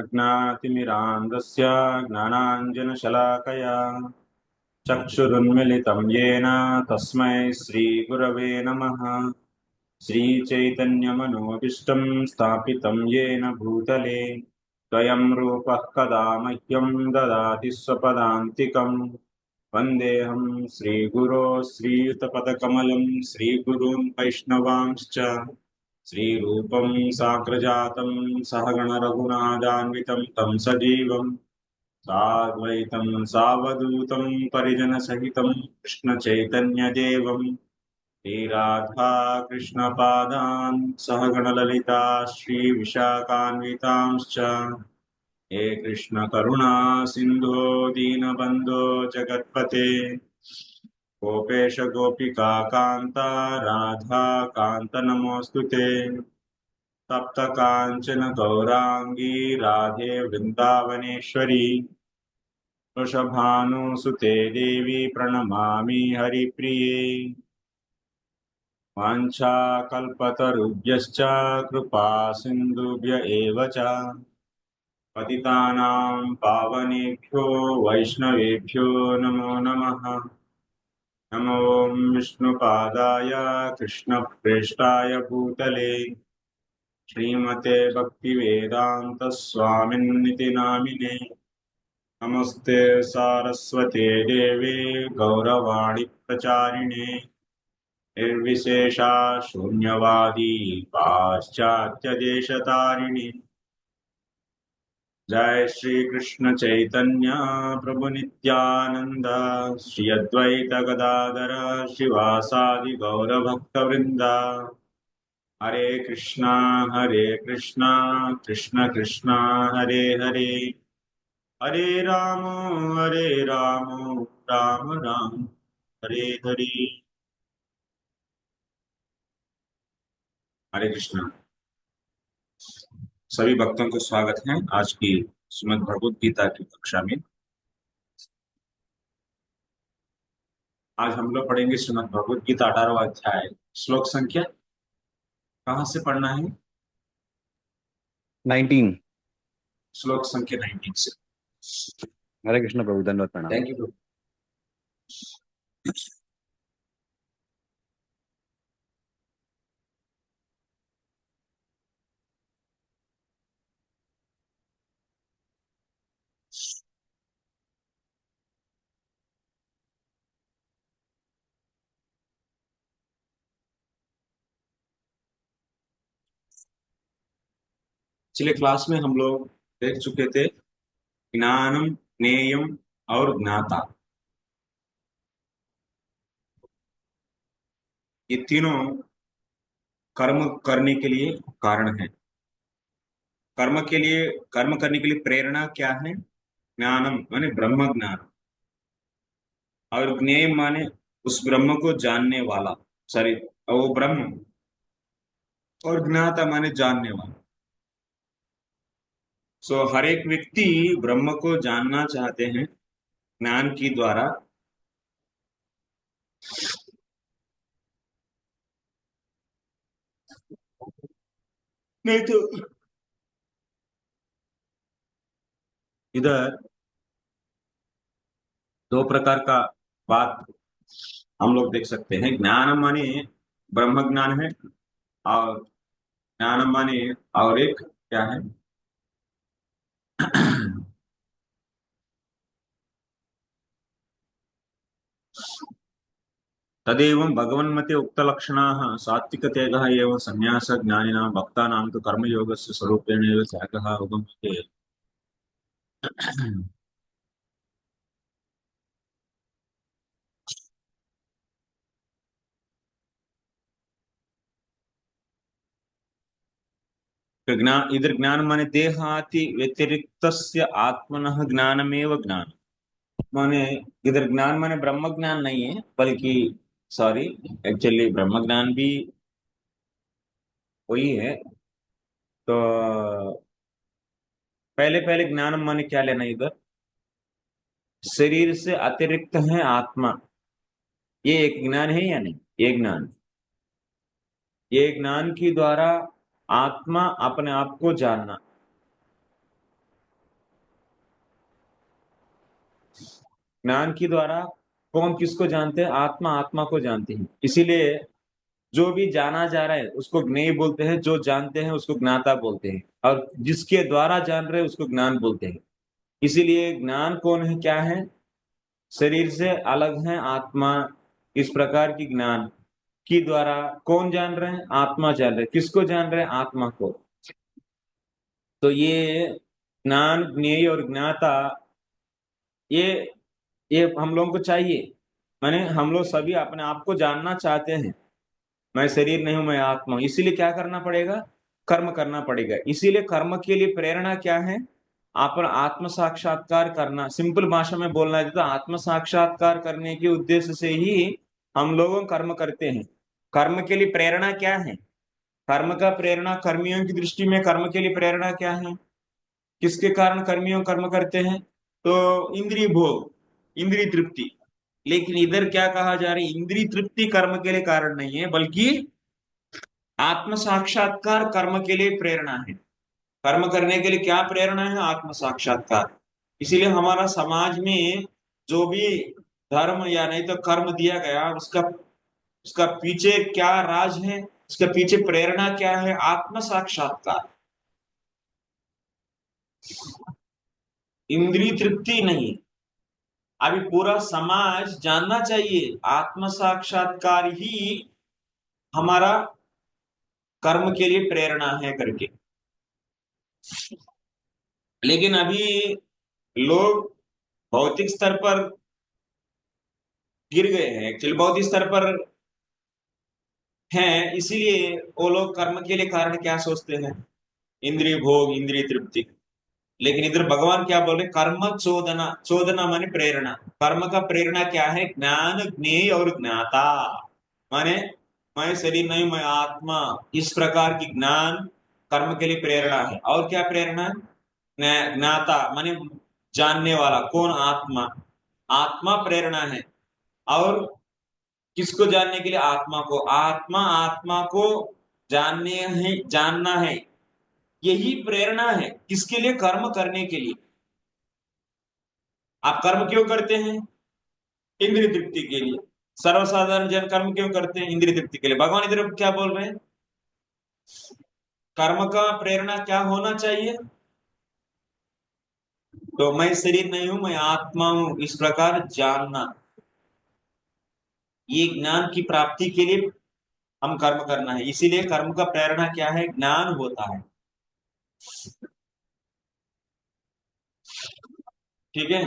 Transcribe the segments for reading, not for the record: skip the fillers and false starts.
अज्ञातिमिरान्धस्य ज्ञानाञ्जनशलाकया चक्षुरुन्मिलितं येन तस्मै श्रीगुरवे नमः। श्रीचैतन्यमनोभीष्टं स्थापितं येन भूतले स्वयं रूपः कदा मह्यं ददाति स्वपदान्तिकम्। वन्देऽहं श्रीगुरो श्रीयुतपदकमलं श्रीगुरून् वैष्णवांश्च श्रीरूपं साग्रजातं सहगणरघुनाथान्वितं तं सजीवं साद्वैतं सावधूतं परिजनसहितं कृष्णचैतन्यदेवं श्रीराधा कृष्णपादान् सहगणललिता श्रीविशाखान्वितांश्च हे कृष्ण करुणा सिन्धो दीनबन्धो जगत्पते गोपेश गोपिका कान्ता राधा कान्त नमोऽस्तु ते। तप्त कांचन गौरांगी राधे वृंदावनेश्वरी वृषभानुसुते देवी प्रणमामि हरिप्रिये। वाञ्छाकल्पतरुभ्यश्च कृपा सिन्धुभ्य एव च पतितानां पावनेभ्यो वैष्णवेभ्यो नमो नमः। नमो विष्णुपादाय कृष्णप्रेष्ठाय भूतले श्रीमते भक्तिवेदांत स्वामिन्निति नामिने। नमस्ते सारस्वते देवे गौरवाणी प्रचारिणे निर्विशेषा शून्यवादी पाश्चात्य देशतारिणे। जय श्री कृष्ण चैतन्य प्रभु नित्यानंद श्री अद्वैत गदाधर शिवासादि गौर भक्त वृंदा। हरे कृष्णा कृष्ण कृष्ण हरे हरे हरे राम राम राम हरे हरे। हरे कृष्णा। सभी भक्तों को स्वागत है आज की श्रीमद् भगवद गीता की कक्षा में। आज हम लोग पढ़ेंगे श्रीमद् भगवद गीता 18वां अध्याय। श्लोक संख्या कहाँ से पढ़ना है? 19। श्लोक संख्या 19 से। हरे कृष्ण प्रभु, धन्यवाद, प्रणाम। Thank you. पिछले क्लास में हम लोग देख चुके थे ज्ञानम, ज्ञेयम और ज्ञाता। ये तीनों कर्म करने के लिए कारण है। कर्म करने के लिए प्रेरणा क्या है? ज्ञानम माने ब्रह्म ज्ञान, और ज्ञेय माने उस ब्रह्म को जानने वाला, सॉरी वो ब्रह्म, और ज्ञाता माने जानने वाला। सो हर एक व्यक्ति ब्रह्म को जानना चाहते हैं ज्ञान की द्वारा। नहीं तो इधर दो प्रकार का बात हम लोग देख सकते हैं। ज्ञान माने ब्रह्म ज्ञान है, और ज्ञान माने और एक क्या है? तदेवं भगवन्मते उक्तलक्षणाः सात्विकतेजः एवं संन्यास ज्ञानिनां भक्तानां तु कर्मयोगस्य स्वरूपेण एव त्यागः उगम्यते। इधर ज्ञान माने देहाति व्यतिरिक्तस्य आत्मनः ज्ञानमेव ज्ञान माने। इधर ज्ञान माने ब्रह्म ज्ञान नहीं है, बल्कि सॉरी, एक्चुअली ब्रह्म ज्ञान भी वही है। तो पहले पहले ज्ञान माने क्या लेना इधर? शरीर से अतिरिक्त है आत्मा, ये एक ज्ञान है या नहीं? ये ज्ञान, ये ज्ञान के द्वारा आत्मा अपने आप को जानना। ज्ञान के द्वारा कौन किसको जानते हैं? आत्मा आत्मा को जानती है। इसीलिए जो भी जाना जा रहा है उसको ज्ञेय बोलते हैं, जो जानते हैं उसको ज्ञाता बोलते हैं, और जिसके द्वारा जान रहे हैं उसको ज्ञान बोलते हैं। इसीलिए ज्ञान कौन है, क्या है? शरीर से अलग है आत्मा। इस प्रकार की ज्ञान के द्वारा कौन जान रहे हैं? आत्मा जान रहे हैं। किसको जान रहे हैं? आत्मा को। तो ये ज्ञान, ज्ञेय और ज्ञाता, ये ये हम लोगों को चाहिए। माने हम लोग सभी अपने आप को जानना चाहते हैं। मैं शरीर नहीं हूं, मैं आत्मा हूं। इसीलिए क्या करना पड़ेगा? कर्म करना पड़ेगा। इसीलिए कर्म के लिए प्रेरणा क्या है? अपन आत्म साक्षात्कार करना। सिंपल भाषा में बोलना है तो आत्म साक्षात्कार करने के उद्देश्य से ही हम लोग कर्म करते हैं। कर्म के लिए प्रेरणा क्या है? कर्म का प्रेरणा, कर्मियों की दृष्टि में कर्म के लिए प्रेरणा क्या है? किसके कारण कर्मियों कर्म करते हैं? तो इंद्रिय भोग, इंद्रिय तृप्ति। लेकिन इधर क्या कहा जा रहा है? इंद्रिय तृप्ति कर्म के लिए कारण नहीं है, बल्कि आत्म साक्षात्कार कर्म के लिए प्रेरणा है। कर्म करने के लिए क्या प्रेरणा है? आत्म साक्षात्कार। इसीलिए हमारा समाज में जो भी धर्म या नहीं तो कर्म दिया गया, उसका उसका पीछे क्या राज है? उसका पीछे प्रेरणा क्या है? आत्म साक्षात्कार, इंद्रिय तृप्ति नहीं। अभी पूरा समाज जानना चाहिए आत्म साक्षात्कार ही हमारा कर्म के लिए प्रेरणा है करके। लेकिन अभी लोग भौतिक स्तर पर गिर गए हैं, एक्चुअली भौतिक स्तर पर हैं। इसीलिए वो लोग कर्म के लिए कारण क्या सोचते हैं? इंद्रिय भोग, इंद्रिय तृप्ति। लेकिन इधर भगवान क्या बोल रहे? कर्म चोदना। चोदना माने प्रेरणा। कर्म का प्रेरणा क्या है? ज्ञान, ज्ञेय और ज्ञाता। माने मैं शरीर नहीं, मैं आत्मा। इस प्रकार की ज्ञान कर्म के लिए प्रेरणा है। और क्या प्रेरणा है? ज्ञाता माने जानने वाला। कौन? आत्मा। आत्मा प्रेरणा है। और किसको जानने के लिए? आत्मा को। आत्मा आत्मा को जानने है, जानना है। यही प्रेरणा है। किसके लिए? कर्म करने के लिए। आप कर्म क्यों करते हैं? इंद्रिय तृप्ति के लिए। सर्वसाधारण जन कर्म क्यों करते हैं? इंद्रिय तृप्ति के लिए। भगवान इधर क्या बोल रहे हैं? कर्म का प्रेरणा क्या होना चाहिए? तो मैं शरीर नहीं हूं, मैं आत्मा हूं, इस प्रकार जानना। ये ज्ञान की प्राप्ति के लिए हम कर्म करना है। इसीलिए कर्म का प्रेरणा क्या है? ज्ञान होता है। ठीक है।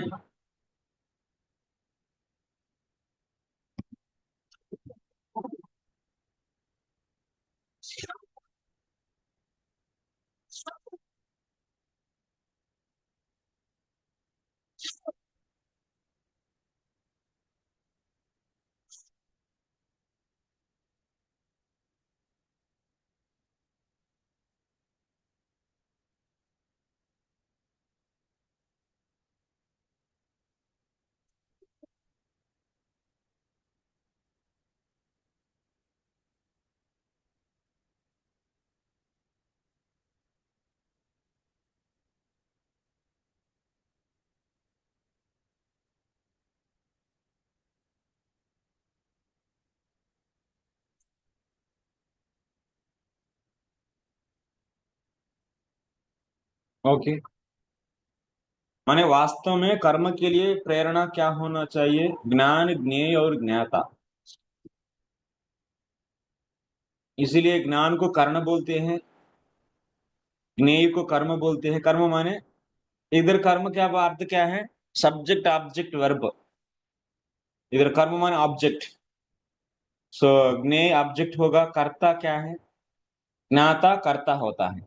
ओके। माने वास्तव में कर्म के लिए प्रेरणा क्या होना चाहिए? ज्ञान, ज्ञेय और ज्ञाता। इसीलिए ज्ञान को कर्ण बोलते हैं, ज्ञेय को कर्म बोलते हैं। कर्म माने इधर कर्म क्या अर्थ क्या है? Subject object verb. इधर कर्म माने ऑब्जेक्ट। सो ज्ञेय ऑब्जेक्ट होगा। कर्ता क्या है? ज्ञाता कर्ता होता है।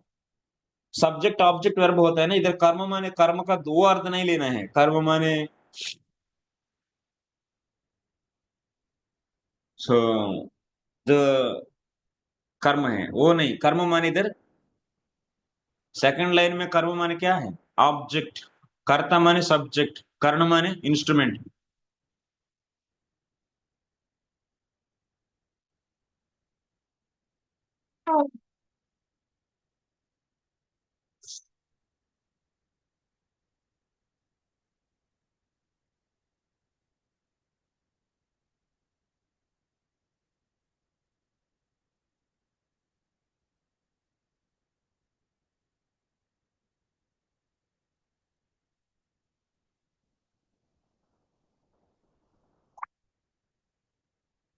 सब्जेक्ट ऑब्जेक्ट वर्ब होता है ना। इधर कर्म माने कर्म का दो अर्थ नहीं लेना है। कर्म माने सो जो कर्म है वो नहीं। कर्म माने इधर सेकंड लाइन में कर्म माने क्या है? ऑब्जेक्ट। कर्ता माने सब्जेक्ट, कर्ण माने इंस्ट्रूमेंट।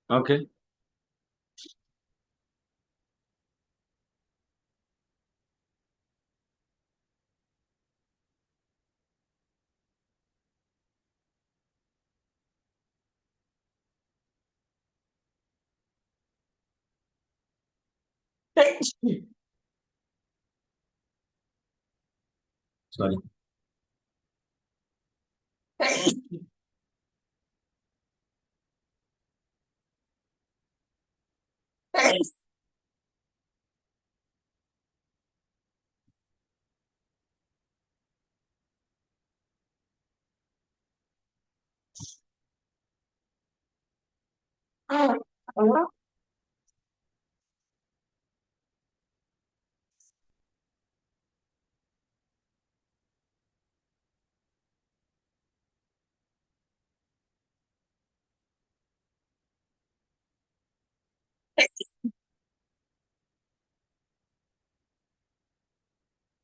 ओके। सॉरी।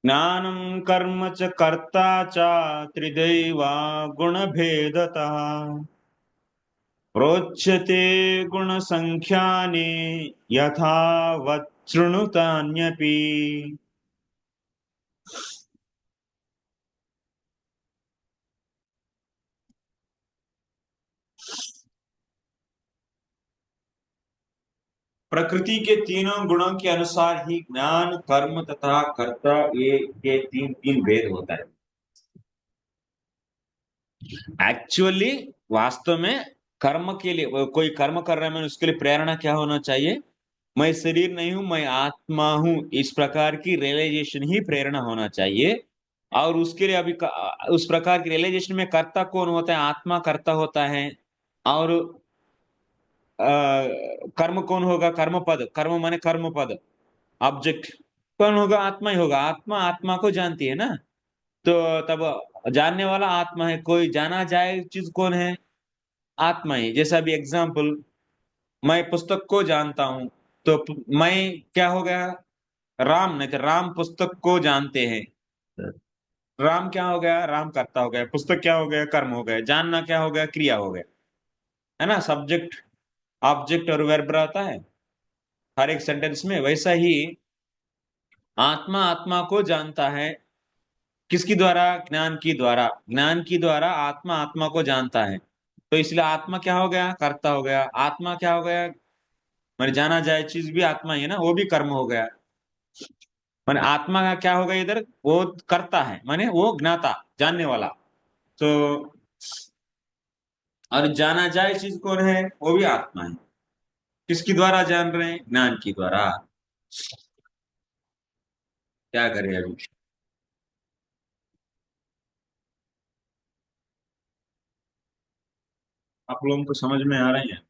ज्ञानं कर्म च कर्ता च त्रिदैवा गुणभेदतः प्रोच्यते गुणसङ्ख्यानि यथा वच्छृणुतान्यपि। प्रकृति के तीनों गुणों के अनुसार ही ज्ञान कर्म तथा कर्ता ये तीन तीन भेद होता है। एक्चुअली वास्तव में कर्म के लिए कोई कर्म कर रहा है, मैं उसके लिए प्रेरणा क्या होना चाहिए? मैं शरीर नहीं हूं, मैं आत्मा हूं, इस प्रकार की रियलाइजेशन ही प्रेरणा होना चाहिए। और उसके लिए उस प्रकार की रियलाइजेशन में कर्ता कौन होता है? आत्मा कर्ता होता है। और कर्म कौन होगा? कर्म पद, कर्म माने कर्म पद, ऑब्जेक्ट कौन होगा? आत्मा ही होगा। आत्मा आत्मा को जानती है ना, तो तब जानने वाला आत्मा है। कोई जाना जाए चीज कौन है? आत्मा ही। जैसा भी एग्जाम्पल, मैं पुस्तक को जानता हूं, तो मैं क्या हो गया? राम नहीं तो राम पुस्तक को जानते हैं। राम क्या हो गया? राम कर्ता हो गया। पुस्तक क्या हो गया? कर्म हो गया। जानना क्या हो गया? क्रिया हो गया। है ना? सब्जेक्ट ऑब्जेक्ट और वर्ब रहता है हर एक सेंटेंस में। वैसा ही आत्मा आत्मा को जानता है। किसकी द्वारा? ज्ञान की द्वारा। ज्ञान की द्वारा आत्मा आत्मा को जानता है। तो इसलिए आत्मा क्या हो गया? कर्ता हो गया। आत्मा क्या हो गया? मैंने जाना जाए चीज भी आत्मा ही है ना, वो भी कर्म हो गया। माने आत्मा का क्या होगा इधर? वो करता है, माने वो ज्ञाता, जानने वाला। तो और जाना जाए चीज कौन है? वो भी आत्मा है। किसकी द्वारा जान रहे हैं? ज्ञान की द्वारा। क्या करें अभी? आप लोगों को समझ में आ रहे हैं?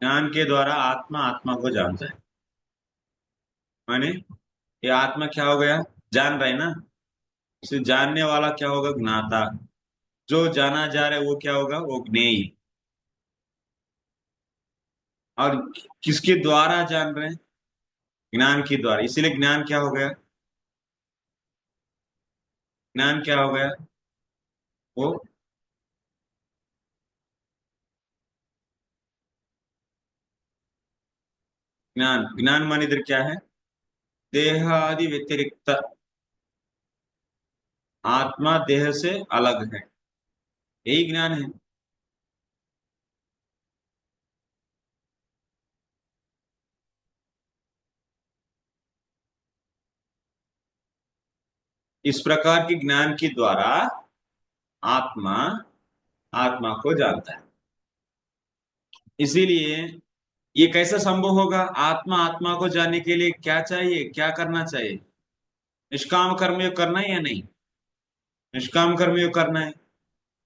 ज्ञान के द्वारा आत्मा आत्मा को जानता है। माने ये आत्मा क्या हो गया? जान रहे हैं ना, इसे जानने वाला क्या होगा? ज्ञाता। जो जाना जा रहा है वो क्या होगा? वो ज्ञेय। और किसके द्वारा जान रहे हैं? ज्ञान के द्वारा। इसीलिए ज्ञान क्या हो गया? ज्ञान क्या हो गया? वो ज्ञान। ज्ञान मान इधर क्या है? देह आदि व्यतिरिक्त। आत्मा देह से अलग है, यही ज्ञान है। इस प्रकार के ज्ञान के द्वारा आत्मा आत्मा को जानता है। इसीलिए ये कैसे संभव होगा? आत्मा आत्मा को जानने के लिए क्या चाहिए, क्या करना चाहिए? निष्काम कर्मयोग करना है या नहीं? निष्काम कर्मयोग करना है।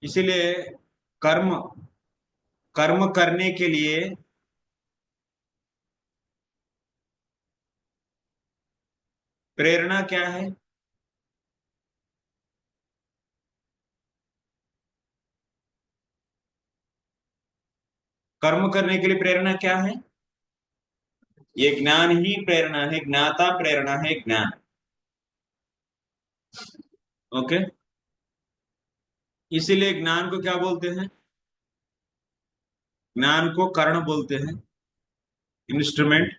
इसीलिए कर्म कर्म करने के लिए प्रेरणा क्या है? कर्म करने के लिए प्रेरणा क्या है? ये ज्ञान ही प्रेरणा है, ज्ञाता प्रेरणा है, ज्ञान। ओके। इसीलिए ज्ञान को क्या बोलते हैं? ज्ञान को कर्ण बोलते हैं, इंस्ट्रूमेंट।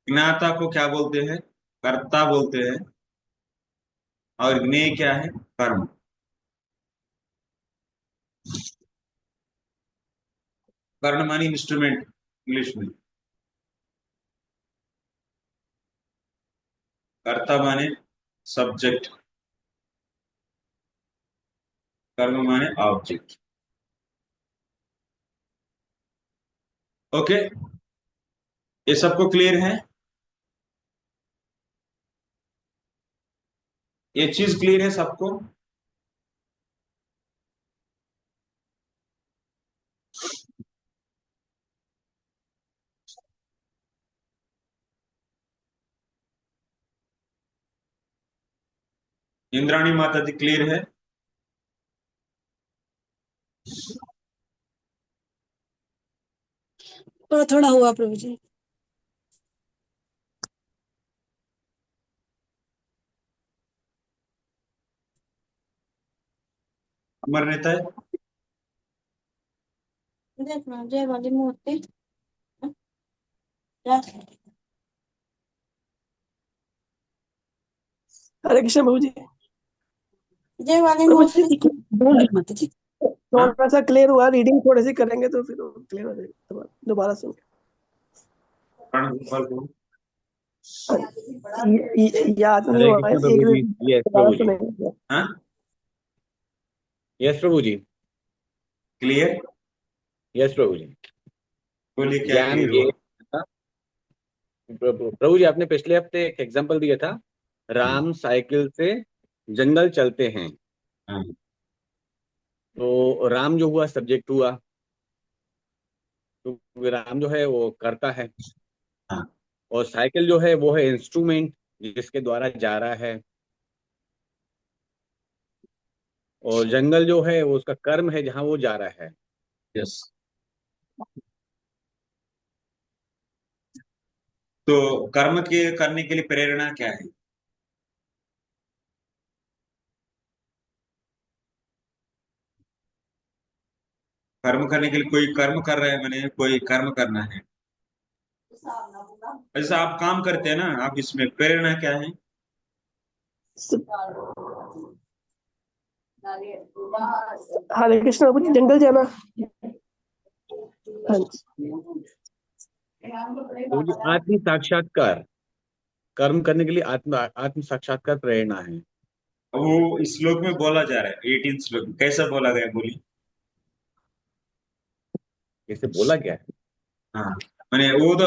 ज्ञाता को क्या बोलते हैं? कर्ता बोलते हैं। और ज्ञेय क्या है? कर्म। कर्ण मानी इंस्ट्रूमेंट इंग्लिश में। कर्ता माने सब्जेक्ट, कर्म माने ऑब्जेक्ट। ओके, ये सबको क्लियर है? ये चीज क्लियर है सबको? इंद्राणी माता जी क्लियर है? थोड़ा थोड़ा हुआ प्रभु जी। अमर नेता है? देखना जय वाली मूर्ति। क्या? हरे कृष्ण प्रभु जी। जय वाली प्रभु जी मूर्ति बोल रही माता जी। थोड़ा सा क्लियर हुआ, रीडिंग थोड़ी सी करेंगे तो फिर क्लियर हो जाएगा। दोबारा सुन याद नहीं हरे हुआ, कृष्ण एक प्रभु जी। यस दोबारा प्रभु जी। सुनेंगे। हाँ, यस प्रभु जी। क्लियर। यस प्रभु जी। बोलिए क्या ज्ञान क्लियर ये हुआ? था। प्रभु जी आपने पिछले हफ्ते एक एग्जांपल दिया था, राम साइकिल से जंगल चलते हैं। हाँ, तो राम जो हुआ सब्जेक्ट हुआ, तो राम जो है वो करता है, हाँ, और साइकिल जो है वो है इंस्ट्रूमेंट जिसके द्वारा जा रहा है, और जंगल जो है वो उसका कर्म है जहां वो जा रहा है। यस। तो कर्म के करने के लिए प्रेरणा क्या है? कर्म करने के लिए कोई कर्म कर रहा है, मैंने कोई कर्म करना है। जैसे आप काम करते हैं ना, आप इसमें प्रेरणा क्या है? हरे कृष्ण प्रभु जी, जंगल जाना। हाँ जी। तो जो आत्म साक्षात्कार, कर्म करने के लिए आत्म साक्षात्कार प्रेरणा है। वो इस श्लोक में बोला जा रहा है, 18 श्लोक में कैसा बोला गया, बोली। इसे बोला गया है। हाँ, मैंने वो तो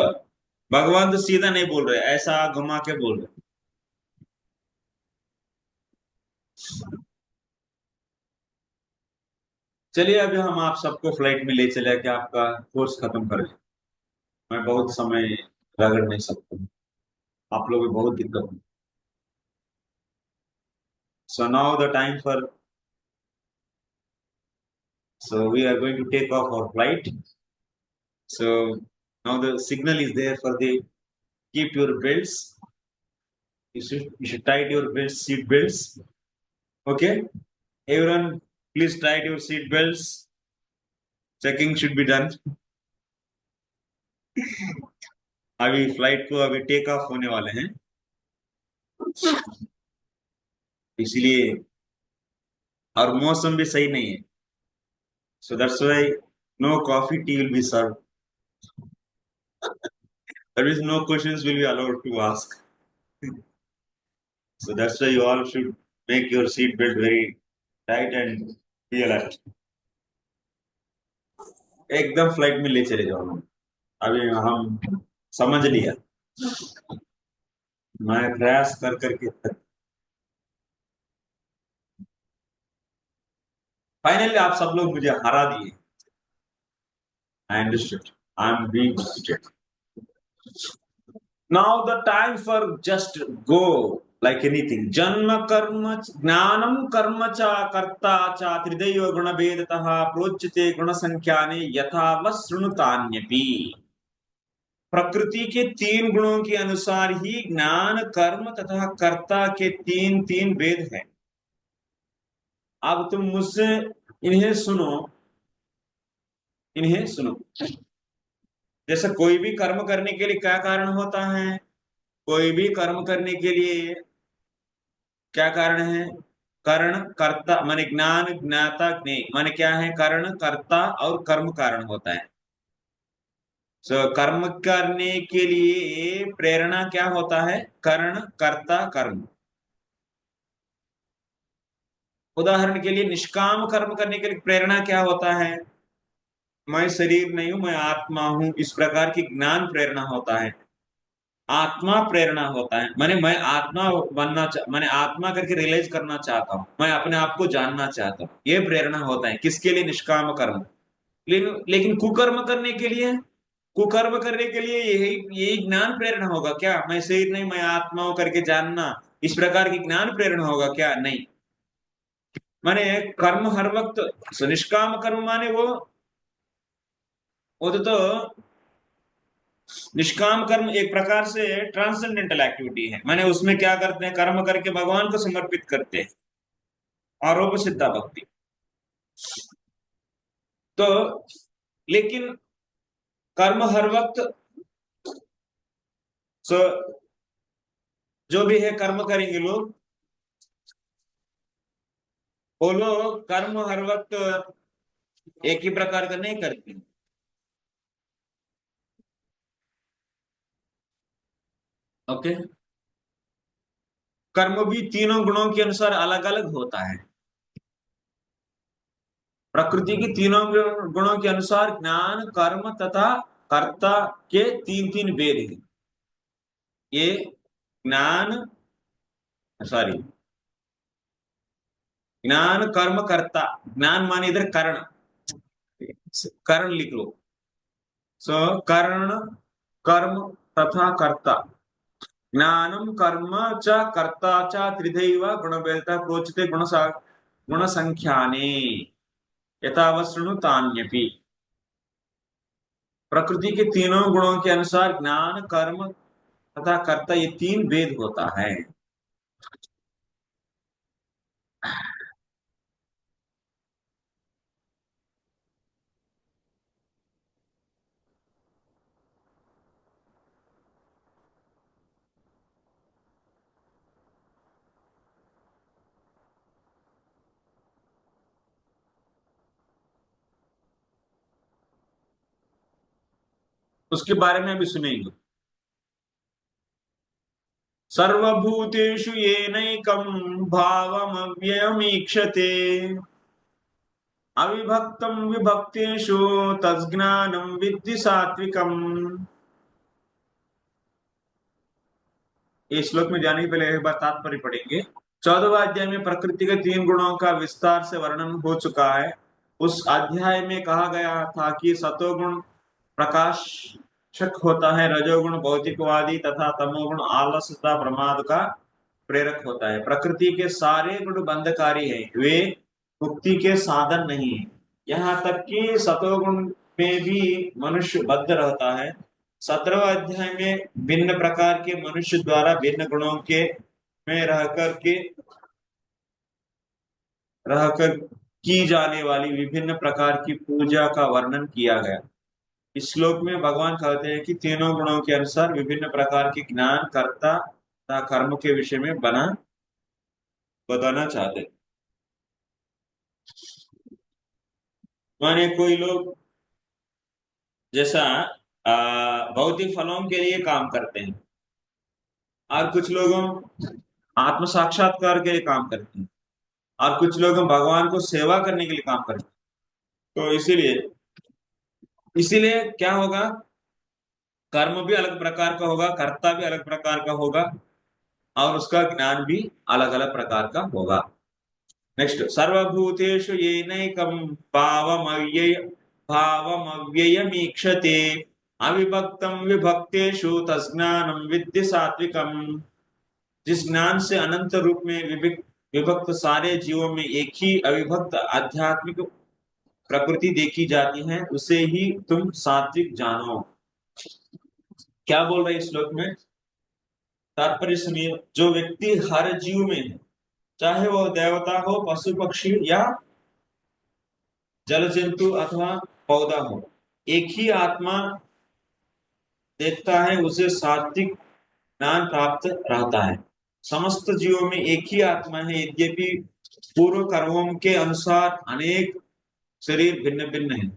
भगवान तो सीधा नहीं बोल रहे, ऐसा घुमा के बोल रहे। चलिए अभी हम आप सबको फ्लाइट में ले चले कि आपका कोर्स खत्म कर दें। मैं बहुत समय रगड़ नहीं सकता हूँ, आप लोग भी बहुत दिक्कत है। So now the time for, so we are going to take off our flight. So now the signal is there for the keep your belts. You should tighten your belts, seat belts. Okay, everyone, please tighten your seat belts. Checking should be done. अभी flight को अभी take off होने वाले हैं, इसलिए और मौसम भी सही नहीं है। So that's why no coffee, tea will be served. There is no questions will be allowed to ask. So that's why you all should make your seat belt very tight and be alert. एकदम flight में ले चले जाओ। अभी हम समझ लिया, मैं प्रयास कर करके फाइनली आप सब लोग मुझे हरा दिए। I understood, I am being defeated. Now the time for just go like anything. Janma karma jnanam karma cha karta cha tridaiva guna भेदतः प्रोच्यते गुण संख्याने यथावत् शृणुतान्यपि। प्रकृति के तीन गुणों के अनुसार ही ज्ञान कर्म तथा कर्ता के तीन तीन भेद हैं। अब तुम मुझसे इन्हें सुनो, इन्हें सुनो। जैसे कोई भी कर्म करने के लिए क्या कारण होता है? कोई भी कर्म करने के लिए क्या कारण है? कर्ण कर्ता माने ज्ञान ज्ञाता ज्ञेय माने क्या है? कर्ण कर्ता और कर्म कारण होता है। कर्म करने के लिए प्रेरणा क्या होता है? कर्ण कर्ता कर्म। उदाहरण के लिए निष्काम कर्म करने के लिए प्रेरणा क्या होता है? मैं शरीर नहीं हूं, मैं आत्मा हूं, इस प्रकार की ज्ञान प्रेरणा होता है। आत्मा प्रेरणा होता है माने मैं आत्मा बनना माने आत्मा करके रियलाइज करना चाहता हूं, मैं अपने आप को जानना चाहता हूं, ये प्रेरणा होता है। किसके लिए? निष्काम कर्म। लेकिन कुकर्म करने के लिए, कुकर्म करने के लिए यही यही ज्ञान प्रेरणा होगा क्या? मैं शरीर नहीं, मैं आत्मा हूं करके जानना, इस प्रकार की ज्ञान प्रेरणा होगा क्या? नहीं। माने कर्म हर वक्त निष्काम कर्म माने वो तो निष्काम कर्म एक प्रकार से ट्रांसेंडेंटल एक्टिविटी है। माने उसमें क्या करते हैं? कर्म करके भगवान को समर्पित करते हैं, आरोप सिद्धा भक्ति। तो लेकिन कर्म हर वक्त सो जो भी है कर्म करेंगे लोग, वो लोग कर्म हर वक्त एक ही प्रकार का नहीं करते। ओके, कर्म भी तीनों गुणों के अनुसार अलग अलग होता है। प्रकृति की तीनों गुणों के अनुसार ज्ञान कर्म तथा कर्ता के तीन तीन भेद हैं। ये ज्ञान सॉरी ज्ञान कर्म कर्ता, ज्ञान माने इधर कर्ण, कर्ण लिख लो। कर्ण कर्म तथा कर्ता, ज्ञानम कर्म च कर्ता च त्रिधैव गुणभेदतः प्रोच्यते गुण संख्याने यथावत् शृणुतान्यपि। प्रकृति के तीनों गुणों के अनुसार ज्ञान कर्म तथा कर्ता ये तीन भेद होता है। उसके बारे में अभी सुनेंगे। सर्वभूतेषु येनैकं भावमव्ययमीक्षते अविभक्तं विभक्तेषु तज्ज्ञानं विद्धि सात्विकम्। इस श्लोक में जाने के पहले एक बार तात्पर्य पढ़ेंगे। 14वें अध्याय में प्रकृति के तीन गुणों का विस्तार से वर्णन हो चुका है। उस अध्याय में कहा गया था कि सतोगुण प्रकाशक होता है, रजोगुण भौतिकवादी तथा तमोगुण आलस्यता प्रमाद का प्रेरक होता है। प्रकृति के सारे गुण बंधकारी हैं, वे मुक्ति के साधन नहीं है। यहाँ तक कि सतोगुण में भी मनुष्य बद्ध रहता है। 17वें अध्याय में भिन्न प्रकार के मनुष्य द्वारा भिन्न गुणों के में रहकर की जाने वाली विभिन्न प्रकार की पूजा का वर्णन किया गया। इस श्लोक में भगवान कहते हैं कि तीनों गुणों के अनुसार विभिन्न प्रकार के ज्ञान कर्ता तथा कर्म के विषय में बताना चाहते। माने कोई लोग जैसा भौतिक फलों के लिए काम करते हैं, और कुछ लोगों आत्म साक्षात्कार के लिए काम करते हैं, और कुछ लोग भगवान को सेवा करने के लिए काम करते हैं। तो इसीलिए इसीलिए क्या होगा, कर्म भी अलग प्रकार का होगा, कर्ता भी अलग प्रकार का होगा, और उसका ज्ञान भी अलग अलग प्रकार का होगा। नेक्स्ट, सर्वभूतेषु येनैकं भावमव्यय भावमव्ययमीक्षते अविभक्तं विभक्तेषु तज्ज्ञानं विद्धि सात्विकम्। जिस ज्ञान से अनंत रूप में विभक्त सारे जीवों में एक ही अविभक्त आध्यात्मिक प्रकृति देखी जाती है, उसे ही तुम सात्विक जानो। क्या बोल रहे इस श्लोक में? तात्पर्य सुनिए। जो व्यक्ति हर जीव में है, चाहे वो देवता हो, पशु पक्षी या जल जंतु अथवा पौधा हो, एक ही आत्मा देखता है, उसे सात्विक ज्ञान प्राप्त रहता है। समस्त जीवों में एक ही आत्मा है, यद्यपि पूर्व कर्मों के अनुसार अनेक शरीर भिन्न भिन्न है।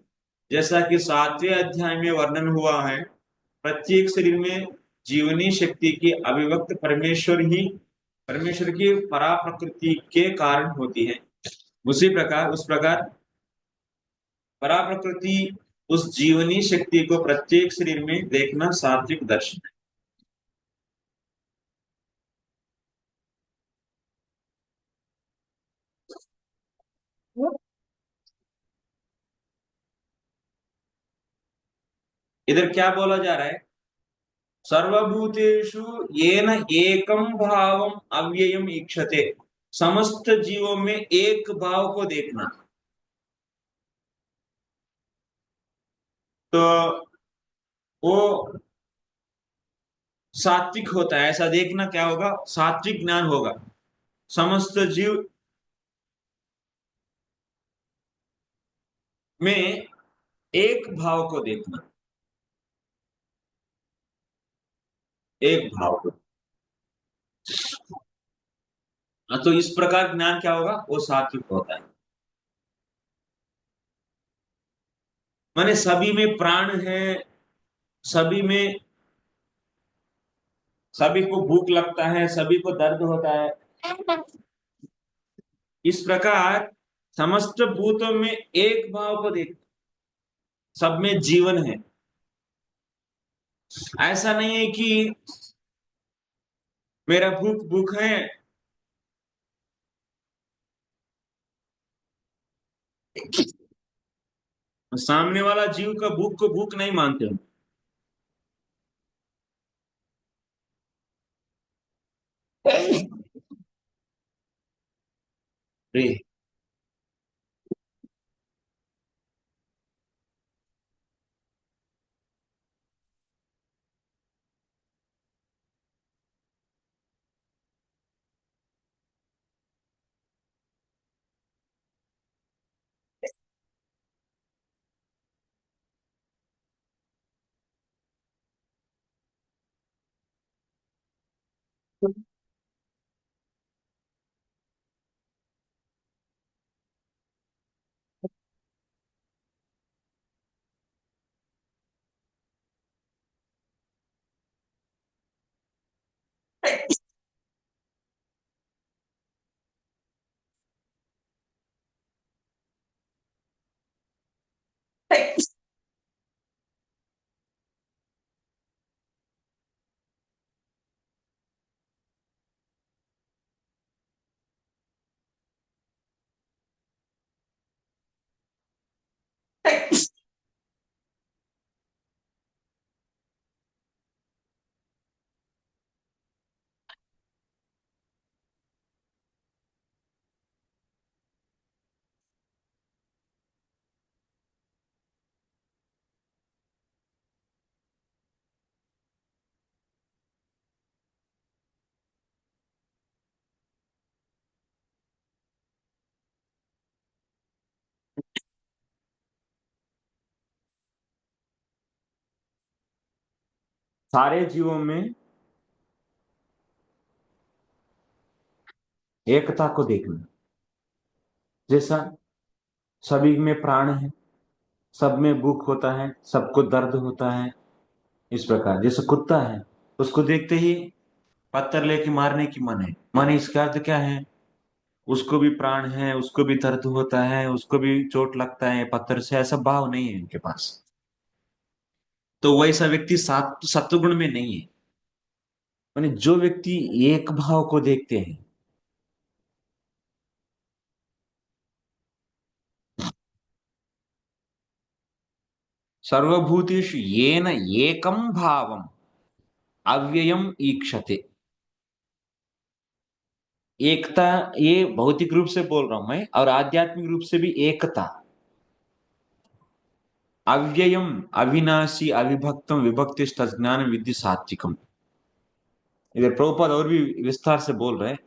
जैसा कि 7वें अध्याय में वर्णन हुआ है, प्रत्येक शरीर में जीवनी शक्ति की अभिव्यक्त परमेश्वर की परा प्रकृति के कारण होती है। उस प्रकार परा प्रकृति, उस जीवनी शक्ति को प्रत्येक शरीर में देखना सात्विक दर्शन है। इधर क्या बोला जा रहा है? सर्वभूतेषु येन एकम भावम अव्ययम ईक्षते। समस्त जीवों में एक भाव को देखना। तो वो सात्विक होता है। ऐसा देखना क्या होगा? सात्विक ज्ञान होगा। समस्त जीव में एक भाव को देखना, एक भाव को। तो इस प्रकार ज्ञान क्या होगा? वो सात्विक होता है। माने सभी में प्राण है, सभी में, सभी को भूख लगता है, सभी को दर्द होता है। इस प्रकार समस्त भूतों में एक भाव को देख, सब में जीवन है। ऐसा नहीं है कि मेरा भूख भूख है, सामने वाला जीव का भूख को भूख नहीं मानते हो। रे सारे जीवों में एकता को देखना। जैसा सभी में प्राण है, सब में भूख होता है, सबको दर्द होता है। इस प्रकार जैसे कुत्ता है, उसको देखते ही पत्थर लेके मारने की मन है। माने इसका अर्थ क्या है? उसको भी प्राण है, उसको भी दर्द होता है, उसको भी चोट लगता है पत्थर से। ऐसा भाव नहीं है इनके पास। तो वैसा व्यक्ति सत्वगुण में नहीं है। माने जो व्यक्ति एक भाव को देखते हैं, सर्वभूतेषु येन एकम भावम अव्ययम ईक्षते। एकता, ये भौतिक रूप से बोल रहा हूं मैं, और आध्यात्मिक रूप से भी एकता। अव्ययम, अविनाशी, अविभक्तम, विभक्ति तज्ज्ञान विद्धि सात्विकम। इधर प्रभुपाद और भी विस्तार से बोल रहे हैं।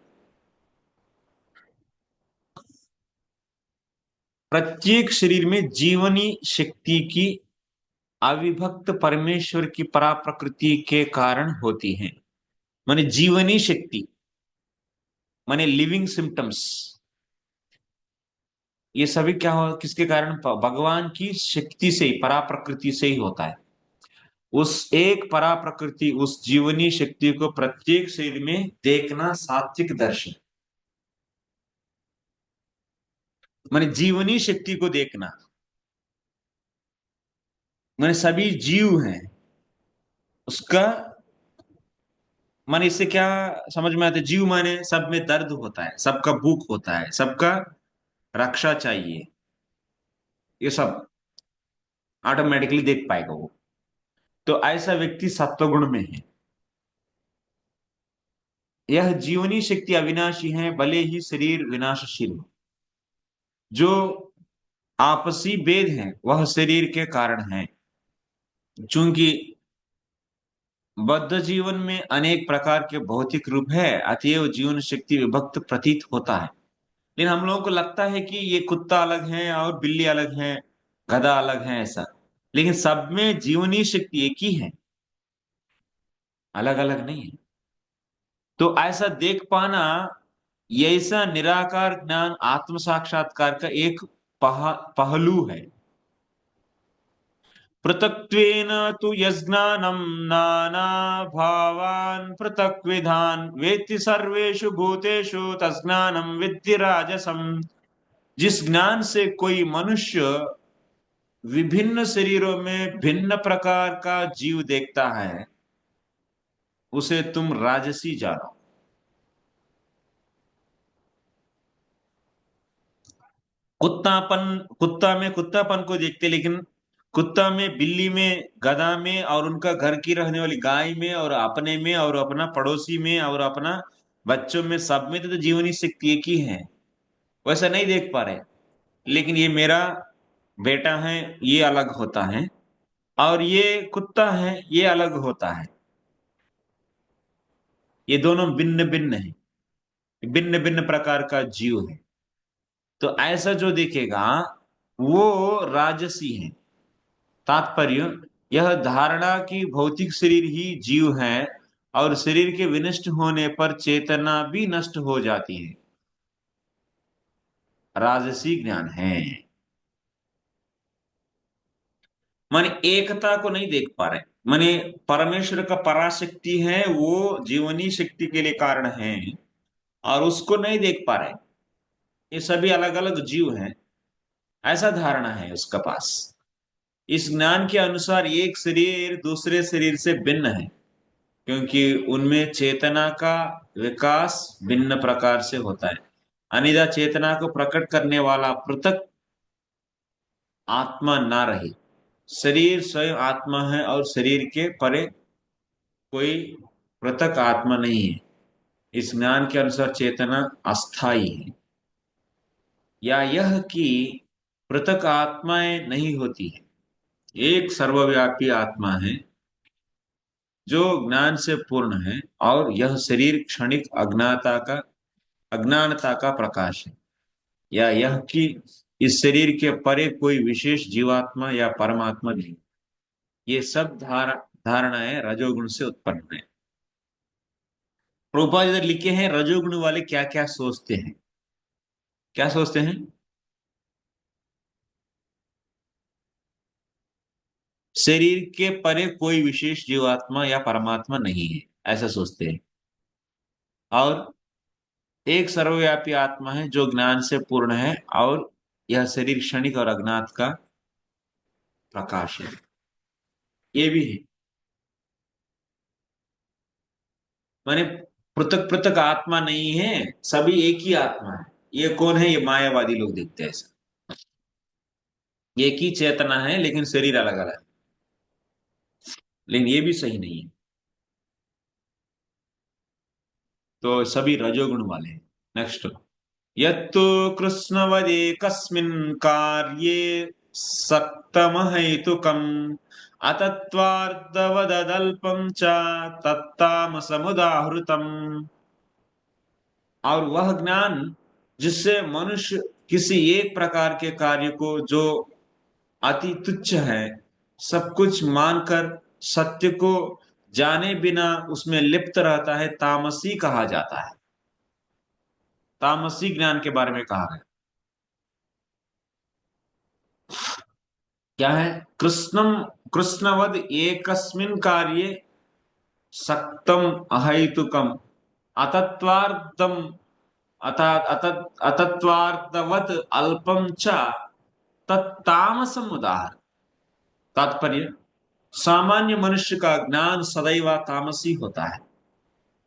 प्रत्येक शरीर में जीवनी शक्ति की अविभक्त परमेश्वर की परा प्रकृति के कारण होती है। माने जीवनी शक्ति माने लिविंग सिम्टम्स, ये सभी क्या हो, किसके कारण? भगवान की शक्ति से ही, परा प्रकृति से ही होता है। उस एक परा प्रकृति, उस जीवनी शक्ति को प्रत्येक शरीर में देखना सात्विक दर्शन। माने जीवनी शक्ति को देखना, माने सभी जीव हैं उसका, माने इससे क्या समझ में आता है? जीव माने सब में दर्द होता है, सबका भूख होता है, सबका रक्षा चाहिए, ये सब ऑटोमेटिकली देख पाएगा वो। तो ऐसा व्यक्ति सत्वगुण में है। यह जीवनी शक्ति अविनाशी है, भले ही शरीर विनाशशील हो। जो आपसी भेद है वह शरीर के कारण है। चूंकि बद्ध जीवन में अनेक प्रकार के भौतिक रूप है, अतएव जीवन शक्ति विभक्त प्रतीत होता है। लेकिन हम लोगों को लगता है कि ये कुत्ता अलग है और बिल्ली अलग है, गधा अलग है, ऐसा। लेकिन सब में जीवनी शक्ति एक ही है, अलग अलग नहीं है। तो ऐसा देख पाना, ये ऐसा निराकार ज्ञान आत्म साक्षात्कार का एक पहलू है। पृथक्त्वेन तु यज्ञानम नाना भावान पृथक विधान वेत्ति सर्वेषु भूतेषु तज्ज्ञानम विद्धि राजसम। जिस ज्ञान से कोई मनुष्य विभिन्न शरीरों में भिन्न प्रकार का जीव देखता है, उसे तुम राजसी जानो। कुत्ता में कुत्तापन को देखते, लेकिन कुत्ता में, बिल्ली में, गधा में, और उनका घर की रहने वाली गाय में, और अपने में, और अपना पड़ोसी में, और अपना बच्चों में, सब में तो जीवनी शक्ति एक ही है। वैसा नहीं देख पा रहे। लेकिन ये मेरा बेटा है, ये अलग होता है, और ये कुत्ता है, ये अलग होता है। ये दोनों भिन्न भिन्न है, भिन्न भिन्न प्रकार का जीव है। तो ऐसा जो देखेगा वो राजसी है। तात्पर्य, यह धारणा कि भौतिक शरीर ही जीव है और शरीर के विनष्ट होने पर चेतना भी नष्ट हो जाती है, राजसी ज्ञान है। माने एकता को नहीं देख पा रहे। माने परमेश्वर का पराशक्ति है, वो जीवनी शक्ति के लिए कारण है, और उसको नहीं देख पा रहे। ये सभी अलग अलग जीव हैं, ऐसा धारणा है उसका पास। इस ज्ञान के अनुसार एक शरीर दूसरे शरीर से भिन्न है, क्योंकि उनमें चेतना का विकास भिन्न प्रकार से होता है। अनिदा चेतना को प्रकट करने वाला पृथक आत्मा ना रहे। शरीर स्वयं आत्मा है और शरीर के परे कोई पृथक आत्मा नहीं है। इस ज्ञान के अनुसार चेतना अस्थाई है, या यह कि पृथक आत्माएं नहीं होती है, एक सर्वव्यापी आत्मा है जो ज्ञान से पूर्ण है, और यह शरीर क्षणिक अज्ञानता का प्रकाश है, या यह कि इस शरीर के परे कोई विशेष जीवात्मा या परमात्मा नहीं। ये सब धारणाएं रजोगुण से उत्पन्न है। प्रभुपाद इधर लिखे हैं रजोगुण वाले क्या क्या सोचते हैं। क्या सोचते हैं? शरीर के परे कोई विशेष जीवात्मा या परमात्मा नहीं है, ऐसा सोचते हैं। और एक सर्वव्यापी आत्मा है जो ज्ञान से पूर्ण है, और यह शरीर क्षणिक और अज्ञात का प्रकाश है। ये भी है। माने पृथक पृथक आत्मा नहीं है, सभी एक ही आत्मा है। ये कौन है? ये मायावादी लोग देखते हैं ऐसा। एक ही चेतना है लेकिन शरीर अलग अलग है। लेकिन ये भी सही नहीं है। तो सभी रजोगुण वाले हैं। नेक्स्ट, यत्तु कृष्णवदेकस्मिन् कार्ये सक्तमहैतुकम् अतत्त्वार्धवदल्पं च तत्तामसमुदाहृतम्। और वह ज्ञान जिससे मनुष्य किसी एक प्रकार के कार्य को जो अति तुच्छ है सब कुछ मानकर सत्य को जाने बिना उसमें लिप्त रहता है, तामसी कहा जाता है। तामसी ज्ञान के बारे में कहा गया क्या है? कृष्णम कृष्णवद एकस्मिन कार्ये सक्तम अहैतुकम अतत्वार्धम अतत्वार्धवत अल्पम च तत्तामसम उदाहरण। तात्पर्य, सामान्य मनुष्य का ज्ञान सदैव तामसी होता है,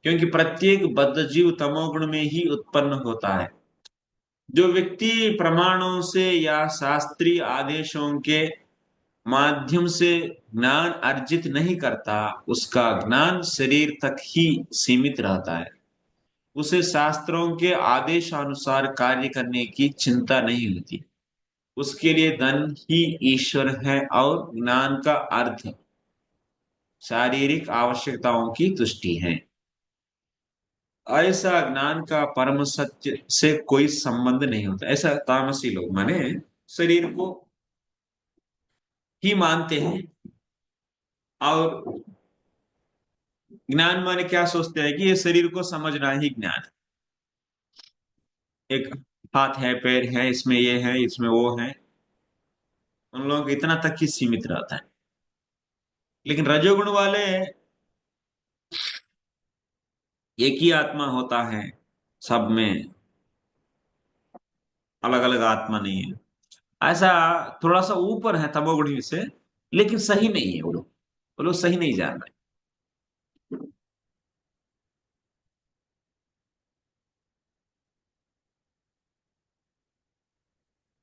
क्योंकि प्रत्येक बद्ध जीव तमोगुण में ही उत्पन्न होता है। जो व्यक्ति प्रमाणों से या शास्त्रीय आदेशों के माध्यम से ज्ञान अर्जित नहीं करता, उसका ज्ञान शरीर तक ही सीमित रहता है। उसे शास्त्रों के आदेशानुसार कार्य करने की चिंता नहीं होती। उसके लिए धन ही ईश्वर है और ज्ञान का अर्थ शारीरिक आवश्यकताओं की तुष्टि है। ऐसा ज्ञान का परम सत्य से कोई संबंध नहीं होता। ऐसा तामसी लोग माने शरीर को ही मानते हैं। और ज्ञान माने क्या सोचते हैं कि ये शरीर को समझना ही ज्ञान है। एक हाथ है, पैर है, इसमें ये है, इसमें वो है। उन लोगों को इतना तक ही सीमित रहता है। लेकिन रजोगुण वाले एक ही आत्मा होता है, सब में अलग अलग आत्मा नहीं है। ऐसा थोड़ा सा ऊपर है तमोगुणी से, लेकिन सही नहीं है। वो लोग सही नहीं जान रहे।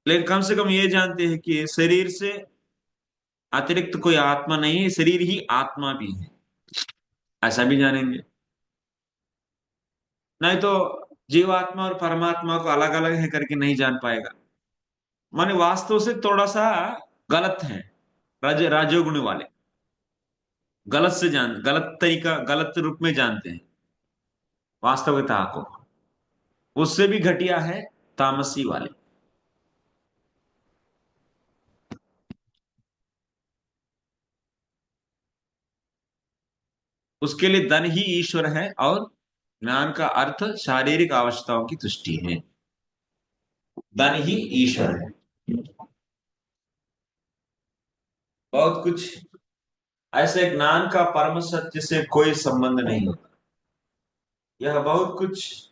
लेकिन कम से कम ये जानते हैं कि शरीर से अतिरिक्त कोई आत्मा नहीं है, शरीर ही आत्मा भी है, ऐसा भी जानेंगे। नहीं तो जीवात्मा और परमात्मा को अलग अलग है करके नहीं जान पाएगा। माने वास्तव से थोड़ा सा गलत है। राजोगुण वाले गलत तरीका, गलत रूप में जानते हैं वास्तविकता को। उससे भी घटिया है तामसी वाले। उसके लिए धन ही ईश्वर है और ज्ञान का अर्थ शारीरिक आवश्यकताओं की तुष्टि है। धन ही ईश्वर है। बहुत कुछ ऐसे ज्ञान का परम सत्य से कोई संबंध नहीं होता। यह बहुत कुछ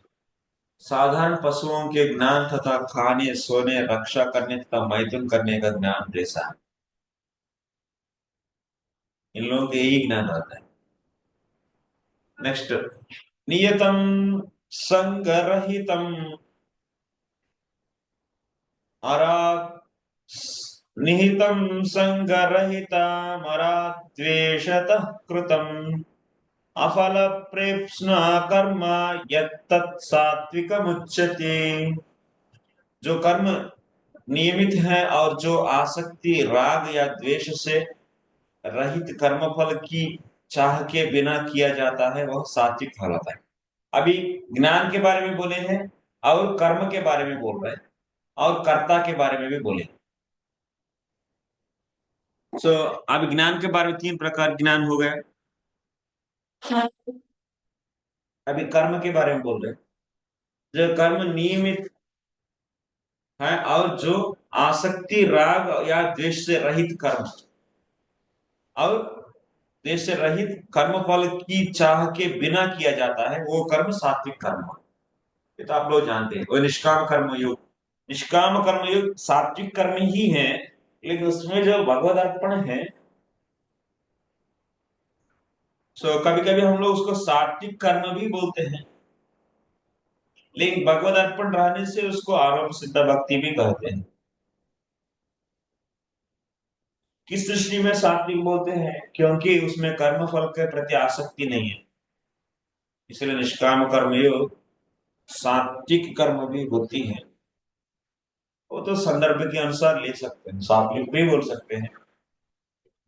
साधारण पशुओं के ज्ञान तथा खाने, सोने, रक्षा करने तथा मैथुन करने का ज्ञान जैसा है। इन लोगों के यही ज्ञान रहता है। नेक्स्ट, नियतम संगरहितम अरात् निहितम संगरहितमराद्वेषतः कृतम् अफल प्रेप्स्न कर्म यत्तत् सात्विकमुच्यते। जो कर्म नियमित है और जो आसक्ति, राग या द्वेष से रहित कर्मफल की चाह के बिना किया जाता है, वह सात्विक फल होता है। अभी ज्ञान के बारे में बोले हैं और कर्म के बारे में बोल रहे हैं और कर्ता के बारे में भी बोले। अब ज्ञान के बारे में 3 प्रकार ज्ञान हो गया। अभी कर्म के बारे में बोल रहे हैं। जो कर्म नियमित है और जो आसक्ति, राग या द्वेष से रहित कर्म और द्वेष से रहित कर्मफल की चाह के बिना किया जाता है, वो कर्म सात्विक कर्म है। ये तो आप लोग जानते हैं। वो निष्काम कर्मयोग, निष्काम कर्मयोग सात्विक कर्म ही है, लेकिन उसमें जो भगवद अर्पण है सो कभी कभी हम लोग उसको सात्विक कर्म भी बोलते हैं, लेकिन भगवत अर्पण रहने से उसको आरोप सिद्ध भक्ति भी कहते हैं। किस दृष्टि में सात्विक बोलते हैं? क्योंकि उसमें कर्म फल के प्रति आसक्ति नहीं है, इसलिए निष्काम कर्मयोग सात्विक कर्म भी होती है। वो तो संदर्भ के अनुसार ले सकते हैं, सात्विक भी बोल सकते हैं,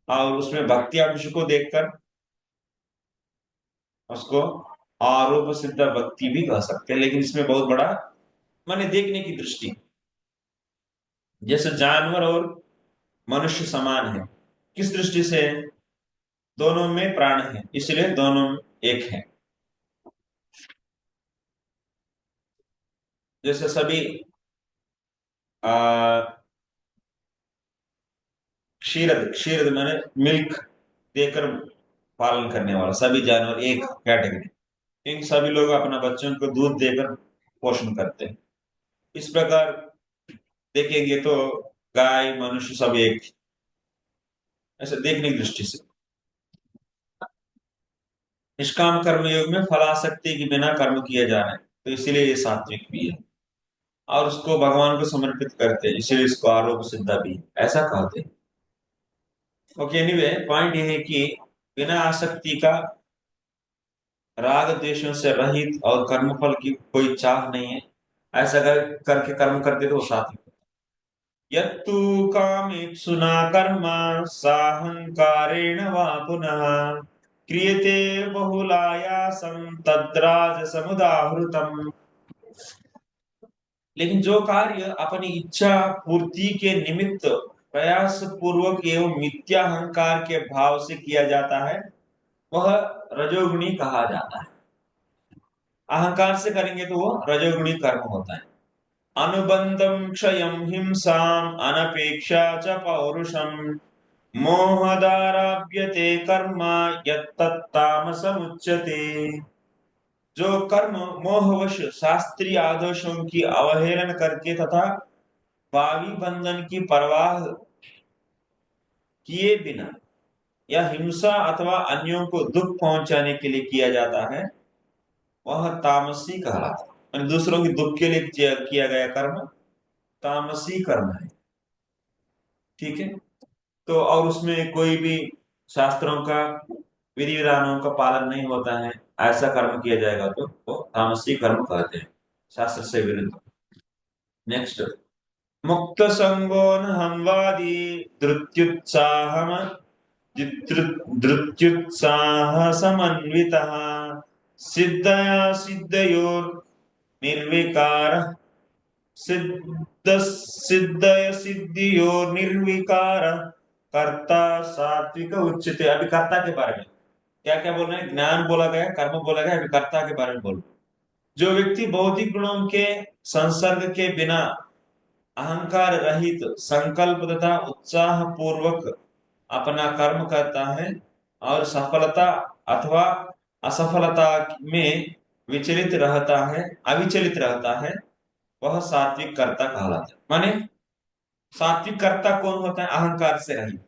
और उसमें भक्ति अंश को देखकर उसको आरोप सिद्ध भक्ति भी कह सकते हैं। लेकिन इसमें बहुत बड़ा माने देखने की दृष्टि, जैसे जानवर और मनुष्य समान है, किस दृष्टि से? दोनों में प्राण है, इसलिए दोनों एक है। जैसे सभी क्षीरद, क्षीरद माने मिल्क देकर पालन करने वाला, सभी जानवर एक कैटेगरी। इन सभी लोग अपना बच्चों को दूध देकर पोषण करते हैं। इस प्रकार देखेंगे तो गाय मनुष्य सब एक, ऐसे देखने की दृष्टि से। निष्काम कर्म योग में फलासक्ति के बिना कर्म किया जा रहा है, तो इसीलिए ये सात्विक भी है, और उसको भगवान को समर्पित करते हैं, इसीलिए इसको आरोप सिद्धा भी है, ऐसा कहते हैं। ओके, एनीवे पॉइंट ये है कि बिना आसक्ति का, राग द्वेषों से रहित और कर्मफल की कोई चाह नहीं है, ऐसा करके कर्म करते तो वो सात्विक। यत्तु कामेप्सुना कर्म साहंकारेण वा पुनः क्रियते बहुलायासं तद्राजसमुदाहृतम्। लेकिन जो कार्य अपनी इच्छा पूर्ति के निमित्त प्रयास पूर्वक एवं मिथ्या अहंकार के भाव से किया जाता है, वह रजोगुणी कहा जाता है। अहंकार से करेंगे तो वो रजोगुणी कर्म होता है। अनुबंधम क्षयम हिंसाम अनपेक्षा च पौरुषम मोहदाराभ्यते कर्म यत्तत्तामसमुच्यते। जो कर्म मोहवश शास्त्रीय आदर्शों की अवहेलना करके तथा भावी बंधन की परवाह किए बिना या हिंसा अथवा अन्यों को दुख पहुंचाने के लिए किया जाता है, वह तामसी कहलाता है। दूसरों के दुख के लिए किया गया कर्म तामसी कर्म है, ठीक है। तो और उसमें कोई भी शास्त्रों का विधि विधानों का पालन नहीं होता है, ऐसा कर्म किया जाएगा तो वो तामसी कर्म कहते हैं, शास्त्र से विरुद्ध। नेक्स्ट, मुक्त संगो न हमवादी धृत्युत्साहम धृत्युत्साह समन्वितः सिद्धया सिद्धयोर निर्विकार सिद्ध सिद्धय सिद्धियोर निर्विकार कर्ता सात्विक उच्चते। अभी कर्ता के बारे में क्या क्या बोल रहे हैं? ज्ञान बोला गया, कर्म बोला गया, अभी कर्ता के बारे में बोल। जो व्यक्ति भौतिक गुणों के संसर्ग के बिना अहंकार रहित संकल्प तथा उत्साह पूर्वक अपना कर्म करता है और सफलता अथवा असफलता में विचलित रहता है, अविचलित रहता है, वह सात्विक कर्ता कहलाता है। माने सात्विक कर्ता कौन होता है? अहंकार से रहित।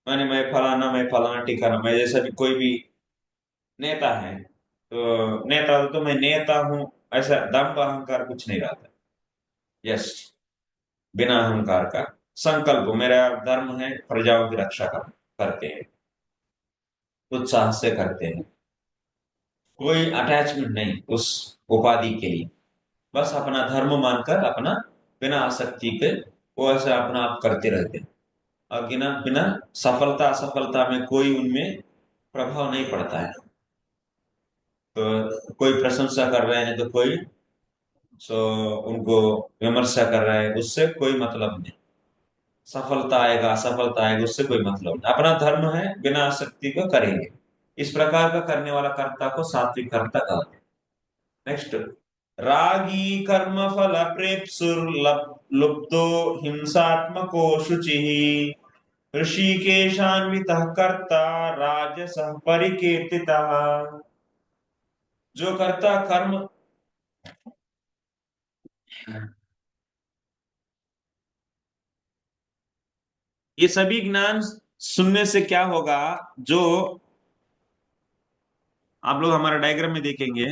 माने मैं फलाना ठिकाना, मैं जैसा भी कोई भी नेता है तो नेता तो मैं नेता हूं, ऐसा दम्भ अहंकार कुछ नहीं रहता। यस, बिना अहंकार का संकल्प, मेरा धर्म है प्रजाओं की रक्षा करते हैं, उत्साह से करते हैं, कोई अटैचमेंट नहीं उस उपाधि के लिए, बस अपना धर्म मानकर अपना बिना आसक्ति के वो ऐसा अपना आप करते रहते हैं, और बिना बिना सफलता असफलता में कोई उनमें प्रभाव नहीं पड़ता है। तो कोई प्रशंसा कर रहे हैं तो कोई उनको विमर्शा कर रहा है, उससे कोई मतलब नहीं। सफलता आएगा असफलता आएगा उससे कोई मतलब नहीं, अपना धर्म है बिना आसक्ति को करेंगे। इस प्रकार का करने वाला कर्ता को सात्विक कर्ता कहते हैं। नेक्स्ट, रागी कर्म फल प्रेप्सुर लुब्धो हिंसात्मको शुचि ऋषिकेशान्वितः कर्ता राजसः परिकीर्तितः। जो कर्ता कर्म, ये सभी ज्ञान सुनने से क्या होगा? जो आप लोग हमारा डायग्राम में देखेंगे,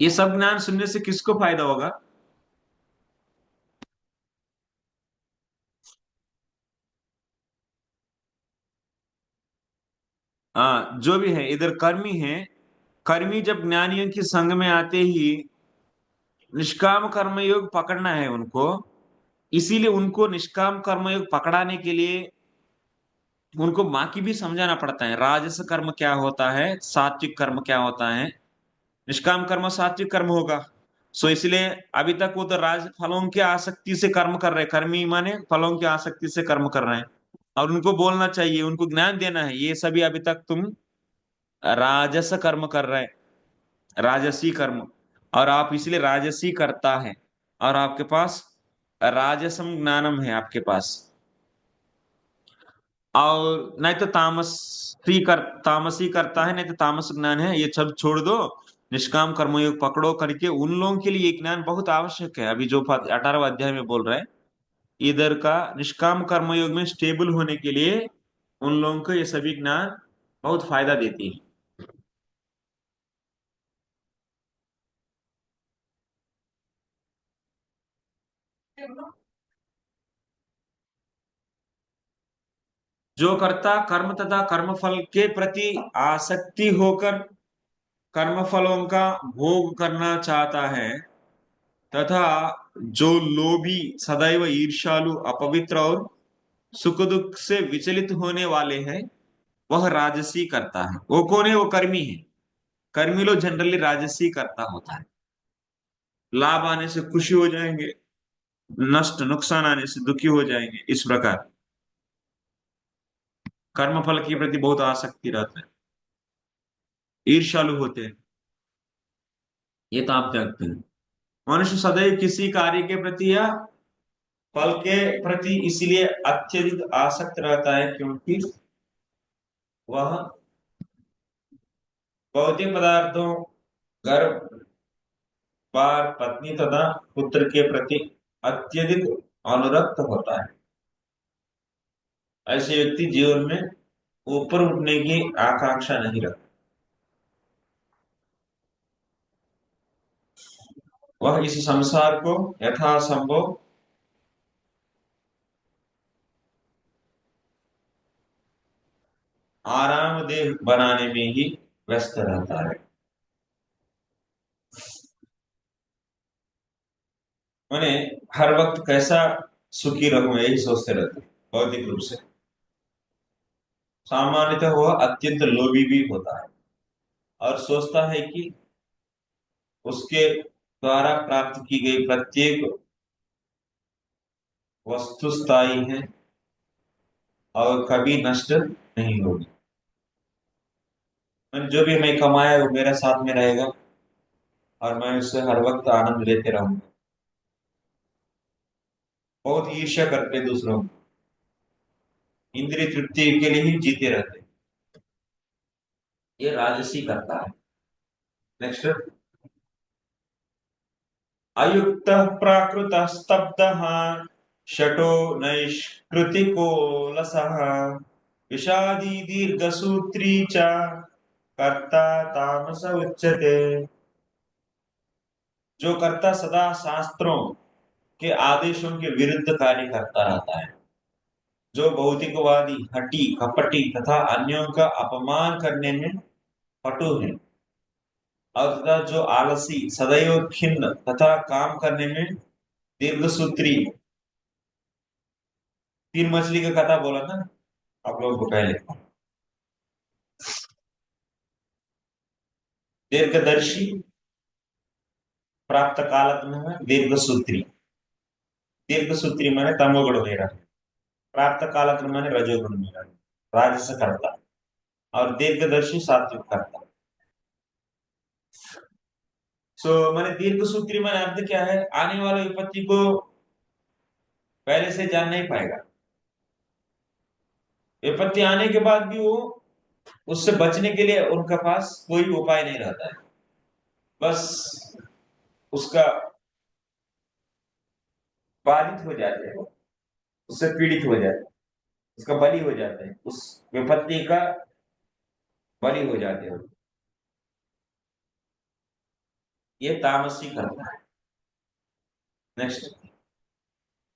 ये सब ज्ञान सुनने से किसको फायदा होगा? हाँ, जो भी है इधर कर्मी है, कर्मी जब ज्ञानियों के संग में आते ही निष्काम कर्मयोग पकड़ना है उनको। इसीलिए उनको निष्काम कर्मयोग पकड़ाने के लिए उनको बाकी भी समझाना पड़ता है, राजस कर्म क्या होता है, सात्विक कर्म क्या होता है। निष्काम कर्म सात्विक कर्म होगा। सो इसलिए अभी तक वो तो राज फलों की आसक्ति से कर्म कर रहे हैं, कर्मी माने फलों की आसक्ति से कर्म कर रहे हैं। और उनको बोलना चाहिए, उनको ज्ञान देना है, ये सभी अभी तक तुम राजस कर्म कर रहे हैं, राजसी कर्म। और आप इसलिए राजसी करता है, और आपके पास राजसम ज्ञानम है आपके पास। और नहीं तो तामसी करता है, नहीं तो तामस ज्ञान है, ये सब छोड़ दो। निष्काम कर्मयोग पकड़ो करके उन लोगों के लिए ज्ञान बहुत आवश्यक है। अभी जो 18वां अध्याय में बोल रहे हैं, इधर का निष्काम कर्मयोग में स्टेबल होने के लिए उन लोगों को ये सभी ज्ञान बहुत फायदा देती है। जो कर्ता कर्म तथा कर्मफल के प्रति आसक्ति होकर कर्मफलों का भोग करना चाहता है, तथा जो लोभी, सदैव ईर्ष्यालु, अपवित्र और सुख दुख से विचलित होने वाले हैं, वह राजसी करता है। वो कौन है? वो कर्मी है। कर्मी लोग जनरली राजसी करता होता है। लाभ आने से खुशी हो जाएंगे, नष्ट नुकसान आने से दुखी हो जाएंगे, इस प्रकार कर्मफल के प्रति बहुत आसक्ति रहता है, ईर्ष्यालु होते हैं। ये तो आप जानते हैं। मनुष्य सदैव किसी कार्य के प्रति या फल के प्रति इसलिए अत्यधिक आसक्त रहता है क्योंकि वह भौतिक पदार्थों, घर बार, पत्नी तथा पुत्र के प्रति अत्यधिक अनुरक्त होता है। ऐसे व्यक्ति जीवन में ऊपर उठने की आकांक्षा नहीं रखता। वह इस संसार को यथासंभव आरामदेह बनाने में ही व्यस्त रहता है। मैंने हर वक्त कैसा सुखी रहूं, यही सोचते रहते हैं भौतिक रूप से। सामान्यतः वह अत्यंत लोभी भी होता है और सोचता है कि उसके द्वारा प्राप्त की गई प्रत्येक वस्तु स्थायी है और कभी नष्ट नहीं होगी। मैंने जो भी मैं कमाया वो मेरे साथ में रहेगा और मैं उससे हर वक्त आनंद लेते रहूंगा। बहुत ईर्ष्या करते दूसरों को, इंद्रिय तृप्ति के लिए ही जीते रहते। ये राजसी करता है। नेक्स्ट, अयुक्त प्राकृत स्तब्ध शटो नैष्कृतिको लसः विषादी दीर्घसूत्री च कर्ता तामस उच्यते। जो कर्ता सदा शास्त्रों के आदेशों के विरुद्ध कार्य करता रहता है, जो भौतिकवादी, हठी कपटी तथा अन्यों का अपमान करने में पटु है, और तथा जो आलसी, सदैव खिन्न तथा काम करने में दीर्घसूत्री। तीन मछली का कथा बोला ना आप लोगों को पहले। दीर्घदर्शी, प्राप्त कालत्म है, दीर्घसूत्री। दीर्घसूत्री माने तमोगुण मेरा, प्राप्त कालत्म माने रजोगुण मेरा, राजस करता। और दीर्घदर्शी सात्विक करता। माने दीर्घसूत्री माने अर्थ क्या है? आने वाले विपत्ति को पहले से जान नहीं पाएगा। विपत्ति आने के बाद भी वो उससे बचने के लिए उनके पास कोई उपाय नहीं रहता है, बस उसका बाधित हो जाते हैं, उससे पीड़ित हो जाते हैं। उसका बलि हो जाते हैं, उस विपत्ति का बलि हो जाते हैं। ये तामसी करता है। नेक्स्ट,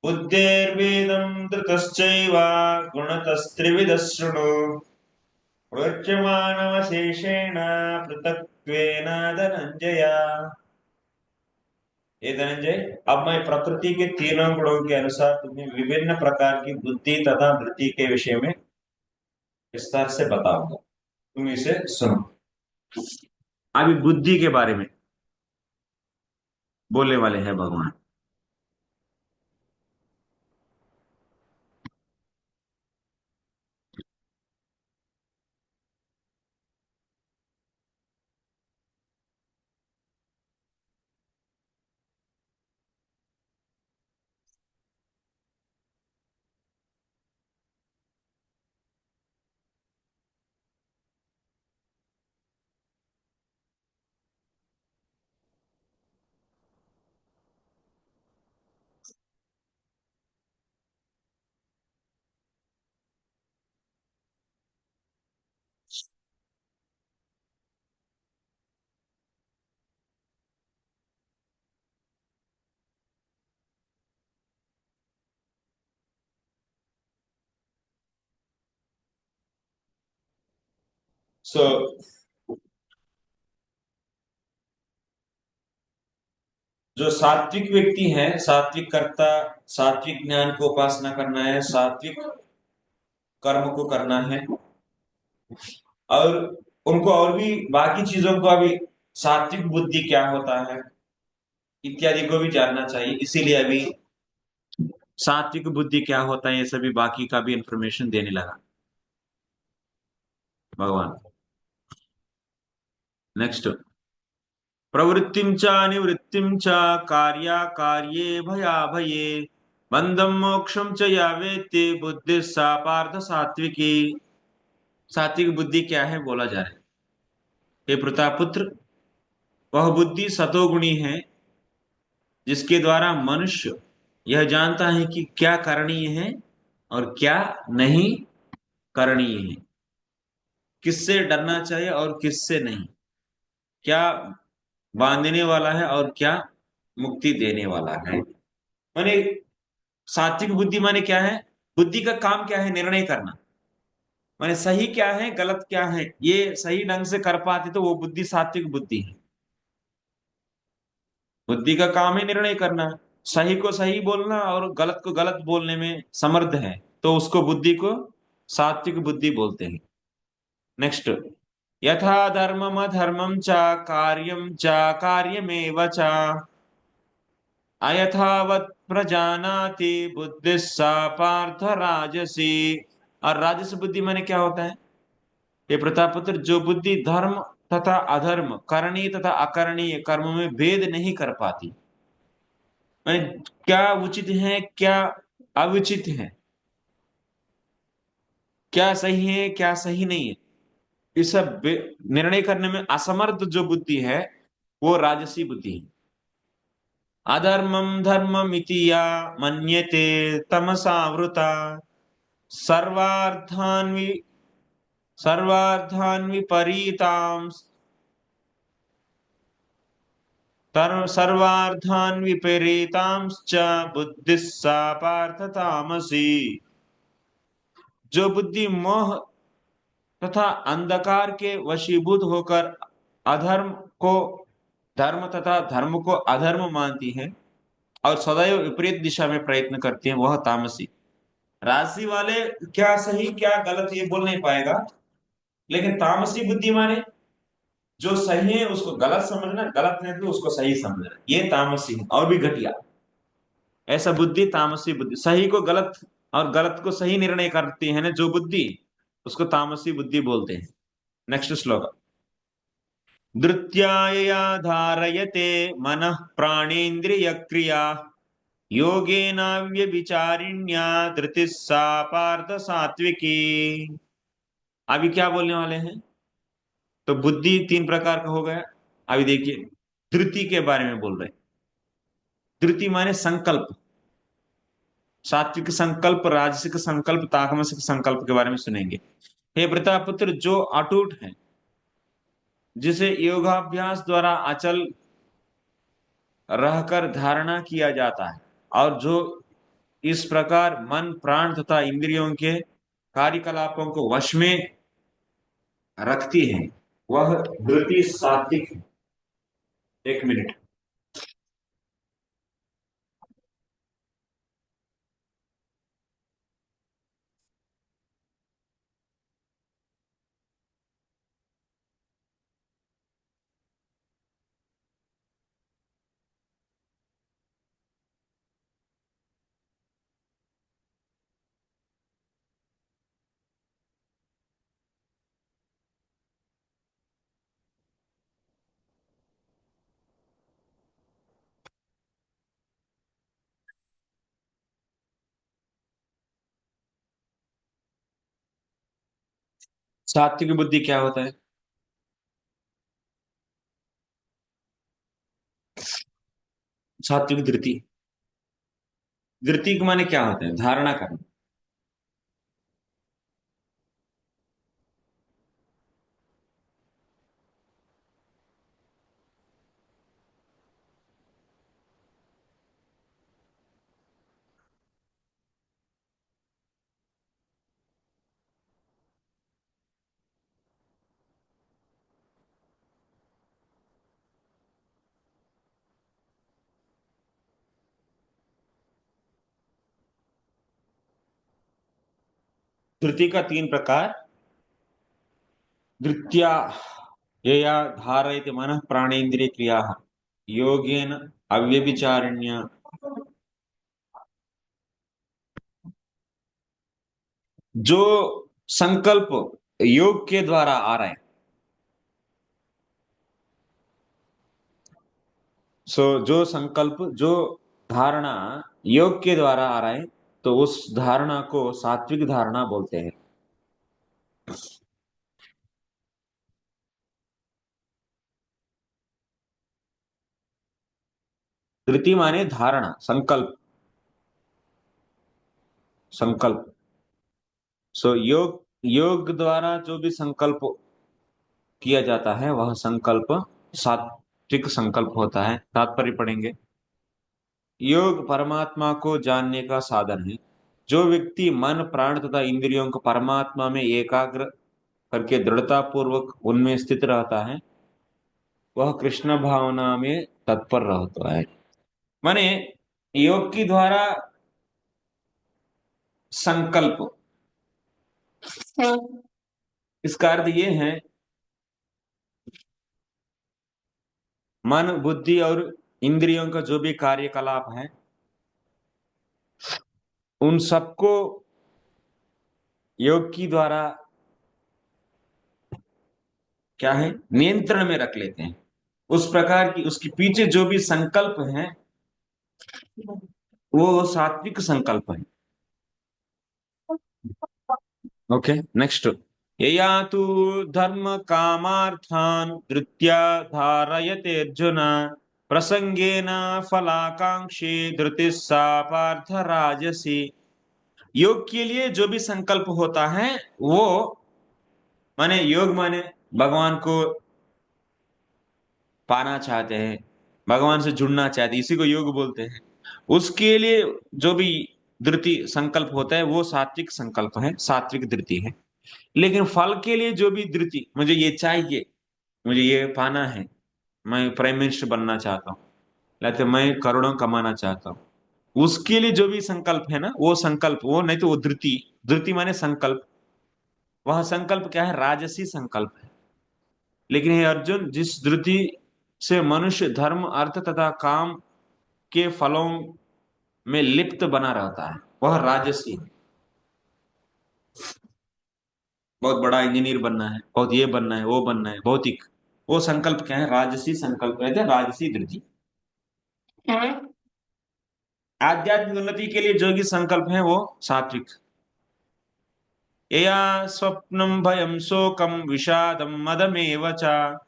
बुद्धिर्वेदं धृतश्चैव गुणतस्त्रिविधः शृणु प्रोच्यमानमशेषेण पृथक्त्वेन धनंजय। ये धनंजय, अब मैं प्रकृति के तीनों गुणों के अनुसार तुम्हें विभिन्न प्रकार की बुद्धि तथा वृत्ति के विषय में विस्तार से बताऊंगा, तुम इसे सुनो। अभी बुद्धि के बारे में बोलने वाले हैं भगवान। सो जो सात्विक व्यक्ति है, सात्विक कर्ता, सात्विक ज्ञान को उपासना करना है, सात्विक कर्म को करना है, और उनको और भी बाकी चीजों को, अभी सात्विक बुद्धि क्या होता है इत्यादि को भी जानना चाहिए। इसीलिए अभी सात्विक बुद्धि क्या होता है ये सभी बाकी का भी इंफॉर्मेशन देने लगा भगवान। नेक्स्ट, प्रवृत्तिं च निवृत्तिं च कार्ये भया भये बंधम मोक्षम च या वेत्ति बुद्धि सा पार्थ सात्विकी। सात्विक बुद्धि क्या है बोला जा रहा है। हे प्रतापुत्र, वह बुद्धि सतोगुणी है जिसके द्वारा मनुष्य यह जानता है कि क्या करणीय है और क्या नहीं करणीय है, किससे डरना चाहिए और किससे नहीं, क्या बांधने वाला है और क्या मुक्ति देने वाला है। माने सात्विक बुद्धि माने क्या है, बुद्धि का काम क्या है, निर्णय करना। माने सही क्या है गलत क्या है ये सही ढंग से कर पाते तो वो बुद्धि सात्विक बुद्धि है। बुद्धि का काम है निर्णय करना, सही को सही बोलना और गलत को गलत बोलने में समर्थ है, तो उसको बुद्धि को सात्विक बुद्धि बोलते हैं। नेक्स्ट, यथा धर्मम अधर्मम च कार्यम च कार्यमेव च अयथावत प्रजानाति बुद्धि सा पार्थ राजसी। और राजस बुद्धि माने क्या होता है, ये प्रतापपुत्र, जो बुद्धि धर्म तथा अधर्म, करणीय तथा अकरणीय कर्म में भेद नहीं कर पाती, माने क्या उचित है क्या अउचित है, क्या सही है क्या सही नहीं है, इस सब निर्णय करने में असमर्थ जो बुद्धि है वो राजसी बुद्धि है। अधर्मम धर्ममिति या मन्यते तमसावृता सर्वार्थान् सर्वार्थान् विपरीतां सर्वार्थान् विपरीतांश्च बुद्धिः सा पार्थ तामसी। जो बुद्धि मोह तथा अंधकार के वशीभूत होकर अधर्म को धर्म तथा धर्म को अधर्म मानती है और सदैव विपरीत दिशा में प्रयत्न करती है, वह तामसी। राशि वाले क्या सही क्या गलत ये बोल नहीं पाएगा, लेकिन तामसी बुद्धि माने जो सही है उसको गलत समझना, गलत है तो उसको सही समझना, ये तामसी है और भी घटिया। ऐसा बुद्धि तामसी बुद्धि, सही को गलत और गलत को सही निर्णय करती है ना जो बुद्धि, उसको तामसी बुद्धि बोलते हैं। नेक्स्ट श्लोक, धृत्यायया धारयते मनः प्राणेन्द्रिय क्रिया योगेनाव्यभिचारिण्या धृतिः सा पार्थ सात्विकी। अभी क्या बोलने वाले हैं, तो बुद्धि तीन प्रकार का हो गया। अभी देखिए धृति के बारे में बोल रहे हैं। धृति माने संकल्प, सात्विक संकल्प, राजसिक संकल्प, तामसिक संकल्प के बारे में सुनेंगे। हे प्रतापुत्र, जो अटूट है, जिसे योगाभ्यास द्वारा अचल रहकर धारणा किया जाता है, और जो इस प्रकार मन, प्राण तथा इंद्रियों के कार्यकलापों को वश में रखती है, वह धृति सात्विक है। एक मिनट। सात्विक बुद्धि क्या होता है? सात्विक धृति, धृति के माने क्या होता है? धारणा करना। धृति का तीन प्रकार। धृत्या यया धारयति मनः प्राणेन्द्रिय क्रिया योगेन अव्यभिचारिण्य। जो संकल्प योग के द्वारा आ रहा है, जो संकल्प, जो धारणा योग के द्वारा आ रहा है, तो उस धारणा को सात्विक धारणा बोलते हैं। धृति माने धारणा, संकल्प, संकल्प। योग द्वारा जो भी संकल्प किया जाता है, वह संकल्प सात्विक संकल्प होता है। तात्पर्य पढ़ेंगे। योग परमात्मा को जानने का साधन है। जो व्यक्ति मन, प्राण तथा इंद्रियों को परमात्मा में एकाग्र करके दृढ़ता पूर्वक उनमें स्थित रहता है, वह कृष्ण भावना में तत्पर रहता है। माने योग के द्वारा संकल्प, इसका अर्थ ये है, मन, बुद्धि और इंद्रियों का जो भी कार्यकलाप है, उन सबको योग की द्वारा क्या है, नियंत्रण में रख लेते हैं। उस प्रकार की उसके पीछे जो भी संकल्प है, वो सात्विक संकल्प है। Okay, next. यया तु धर्म कामार्थान धृत्या धारयते अर्जुन प्रसंगेन फलाकांक्षी धृति सा पार्थ राजसी। योग के लिए जो भी संकल्प होता है, वो माने योग माने भगवान को पाना चाहते हैं, भगवान से जुड़ना चाहते हैं, इसी को योग बोलते हैं। उसके लिए जो भी धृति संकल्प होता है, वो सात्विक संकल्प है, सात्विक धृति है। लेकिन फल के लिए जो भी धृति, मुझे ये चाहिए, मुझे ये पाना है, मैं प्राइम मिनिस्टर बनना चाहता हूँ, या मैं करोड़ों कमाना चाहता हूँ, उसके लिए जो भी संकल्प है ना, वो संकल्प, वो नहीं तो वो धृति। धृति माने संकल्प। वह संकल्प क्या है? राजसी संकल्प है। लेकिन हे अर्जुन, जिस धृति से मनुष्य धर्म, अर्थ तथा काम के फलों में लिप्त बना रहता है, वह राजसी है। बहुत बड़ा इंजीनियर बनना है, बहुत ये बनना है, वो बनना है, भौतिक, वो संकल्प क्या है? राजसी संकल्प कहते हैं, राजसी धृति। आध्यात्मिक उन्नति के लिए जो भी संकल्प है, वो सात्विक। यया स्वप्नम भयम शोकम विषादम मदमेव च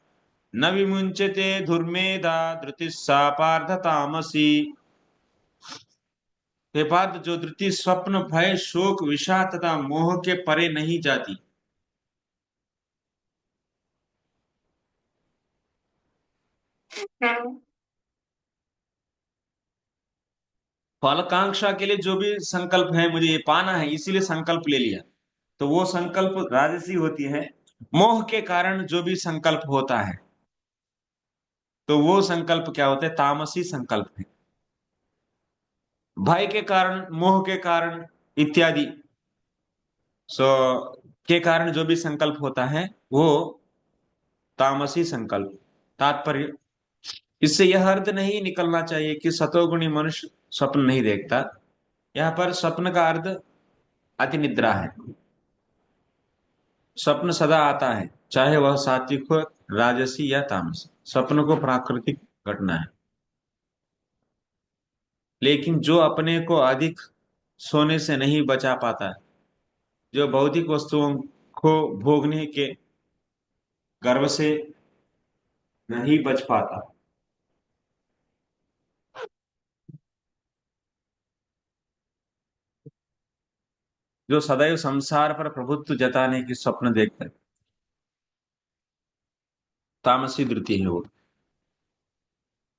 न विमुंचते धुर्मेधा धृतिस्सा पार्थ तामसी। के बाद जो धृति स्वप्न भय शोक विषाद तथा मोह के परे नहीं जाती। फलकांक्षा के लिए जो भी संकल्प है, मुझे ये पाना है इसीलिए संकल्प ले लिया, तो वो संकल्प राजसी होती है। मोह के कारण जो भी संकल्प होता है, तो वो संकल्प क्या होता है, तामसी संकल्प है। भय के कारण, मोह के कारण इत्यादि सो के कारण जो भी संकल्प होता है वो तामसी संकल्प। तात्पर्य, इससे यह अर्थ नहीं निकलना चाहिए कि सतोगुणी मनुष्य स्वप्न नहीं देखता। यहाँ पर स्वप्न का अर्थ अति निद्रा है। स्वप्न सदा आता है, चाहे वह सात्विक हो, राजसी या तामसी। स्वप्न को प्राकृतिक घटना है, लेकिन जो अपने को अधिक सोने से नहीं बचा पाता, जो भौतिक वस्तुओं को भोगने के गर्व से नहीं बच पाता, जो सदैव संसार पर प्रभुत्व जताने की स्वप्न देखता है, तामसी वृत्ति है वो।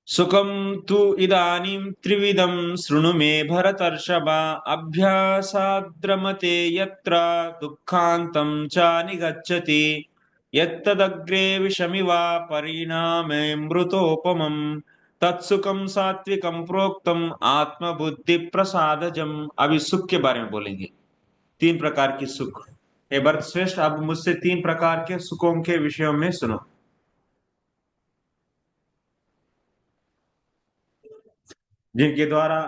सुखम तु इदानीं त्रिविधं शृणु मे भरतर्षभ, अभ्यासाद्रमते यत्र दुःखान्तं च निगच्छति, यत्तदग्रे विषमिव परिणामे मृतोपमम्, तत्सुखम सात्विकम प्रोक्तम आत्मबुद्धि प्रसादजम। अभी सुख के बारे में बोलेंगे, तीन प्रकार की सुख। हे भरत श्रेष्ठ, अब मुझसे तीन प्रकार के सुखों के विषयों में सुनो, जिनके द्वारा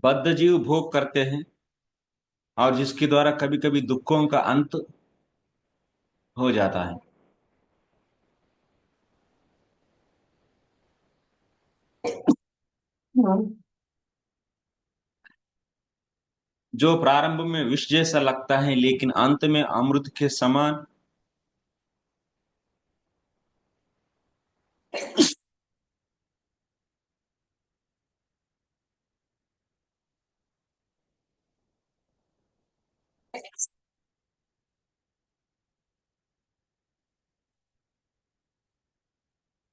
बद्ध जीव भोग करते हैं, और जिसके द्वारा कभी कभी दुखों का अंत हो जाता है। जो प्रारंभ में विष जैसा लगता है, लेकिन अंत में अमृत के समान।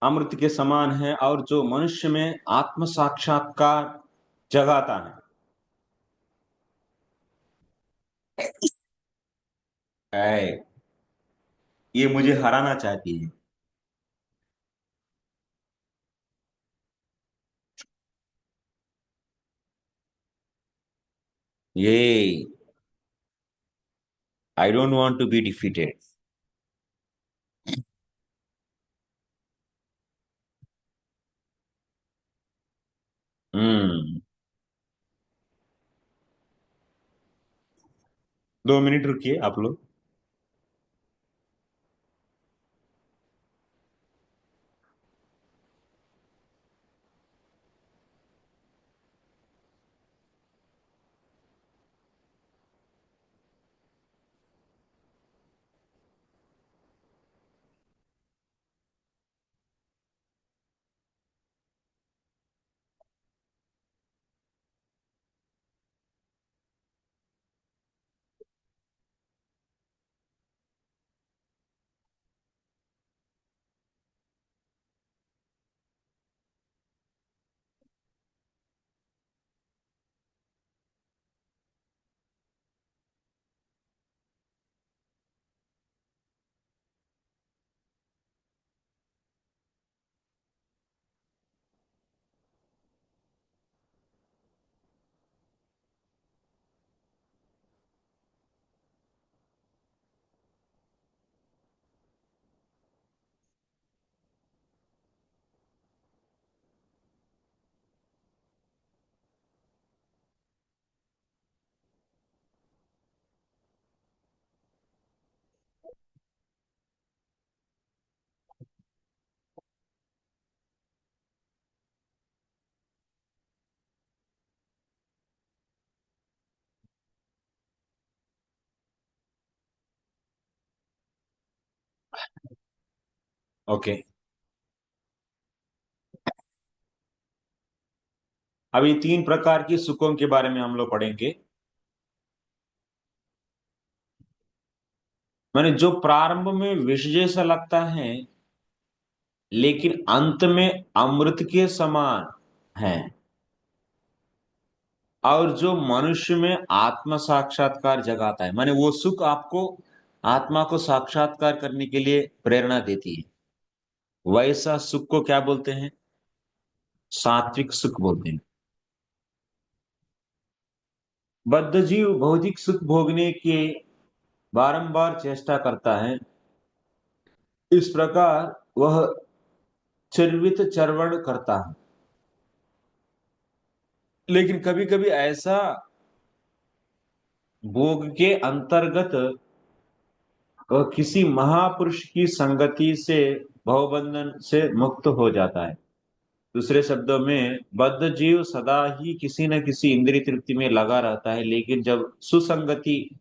अमृत के समान है, और जो मनुष्य में आत्म साक्षात्कार जगाता है। ये मुझे हराना चाहती है। ये I don't want to be defeated. हम्म 2 मिनट रुकिए आप लोग। ओके, अभी 3 प्रकार की सुखों के बारे में हम लोग पढ़ेंगे। मैंने जो प्रारंभ में विष जैसा लगता है लेकिन अंत में अमृत के समान है, और जो मनुष्य में आत्म साक्षात्कार जगाता है, माने वो सुख आपको आत्मा को साक्षात्कार करने के लिए प्रेरणा देती है, वैसा सुख को क्या बोलते हैं? सात्विक सुख बोलते हैं। बद्ध जीव भौतिक सुख भोगने के बारंबार चेष्टा करता है, इस प्रकार वह चिरवित चरवण करता है। लेकिन कभी कभी ऐसा भोग के अंतर्गत वह किसी महापुरुष की संगति से भवबंधन से मुक्त हो जाता है। दूसरे शब्दों में बद्ध जीव सदा ही किसी न किसी इंद्रिय तृप्ति में लगा रहता है, लेकिन जब सुसंगति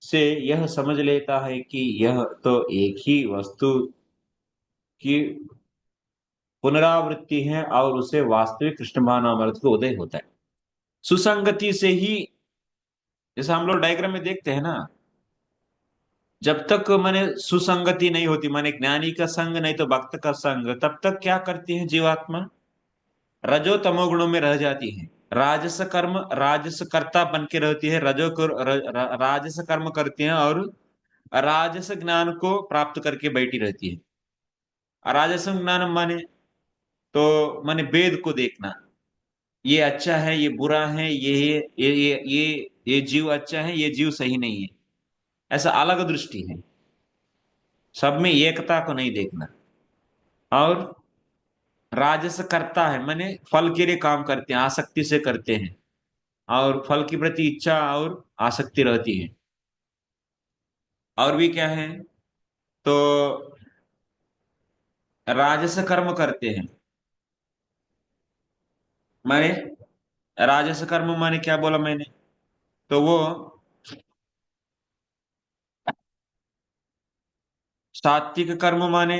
से यह समझ लेता है कि यह तो एक ही वस्तु की पुनरावृत्ति है और उसे वास्तविक कृष्णभान अमृत को उदय होता है। सुसंगति से ही, जैसा हम लोग डायग्राम में देखते हैं ना, जब तक माने सुसंगति नहीं होती, माने ज्ञानी का संग नहीं तो भक्त का संग, तब तक क्या करती है जीवात्मा? रजो तमोगुणों में रह जाती है। राजस कर्म राजस कर्ता बन के रहती है, रजो को राजस कर्म करती है और राजस ज्ञान को प्राप्त करके बैठी रहती है। राजस ज्ञान माने तो माने वेद को देखना, ये अच्छा है, ये बुरा है, ये जीव अच्छा है, ये जीव सही नहीं है, ऐसा अलग दृष्टि है। सब में एकता को नहीं देखना। और राजस करता है माने फल के लिए काम करते हैं, आसक्ति से करते हैं और फल के प्रति इच्छा और आसक्ति रहती है। और भी क्या है? तो राजस कर्म करते हैं, माने राजस कर्म माने क्या बोला मैंने? तो वो सात्विक कर्म माने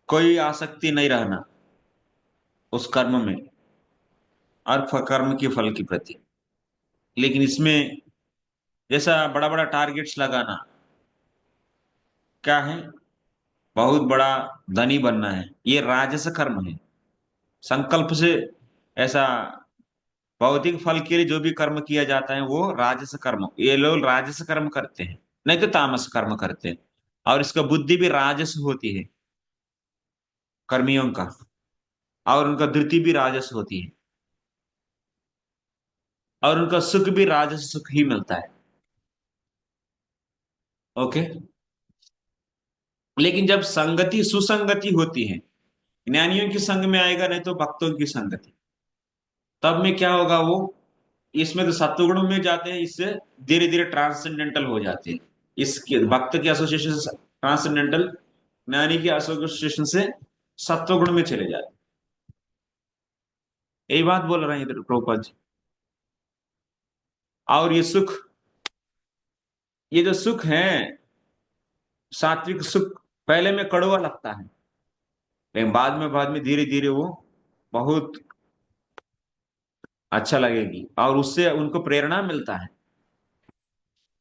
कोई आसक्ति नहीं रहना उस कर्म में और कर्म के फल के प्रति। लेकिन इसमें जैसा बड़ा बड़ा टारगेट्स लगाना, क्या है? बहुत बड़ा धनी बनना है, ये राजस कर्म है। संकल्प से ऐसा भौतिक फल के लिए जो भी कर्म किया जाता है वो राजस कर्म, ये लोग राजस कर्म करते हैं, नहीं तो तामस कर्म करते हैं। और इसका बुद्धि भी राजस होती है कर्मियों का, और उनका धृति भी राजस होती है, और उनका सुख भी राजस सुख ही मिलता है। ओके। लेकिन जब संगति सुसंगति होती है, ज्ञानियों की संग में आएगा नहीं तो भक्तों की संगति, तब में क्या होगा? वो इसमें तो सत्वगुण में जाते हैं, इससे धीरे धीरे ट्रांसेंडेंटल हो जाते हैं। इसके भक्त के एसोसिएशन से ट्रांसेंडेंटल, ज्ञानी के एसोसिएशन से सत्वगुण में चले जाते हैं। यही बात बोल रहे हैं इधर प्रभुपाद जी। और ये सुख, ये जो सुख है सात्विक सुख, पहले में कड़वा लगता है, लेकिन बाद में धीरे धीरे वो बहुत अच्छा लगेगी और उससे उनको प्रेरणा मिलता है।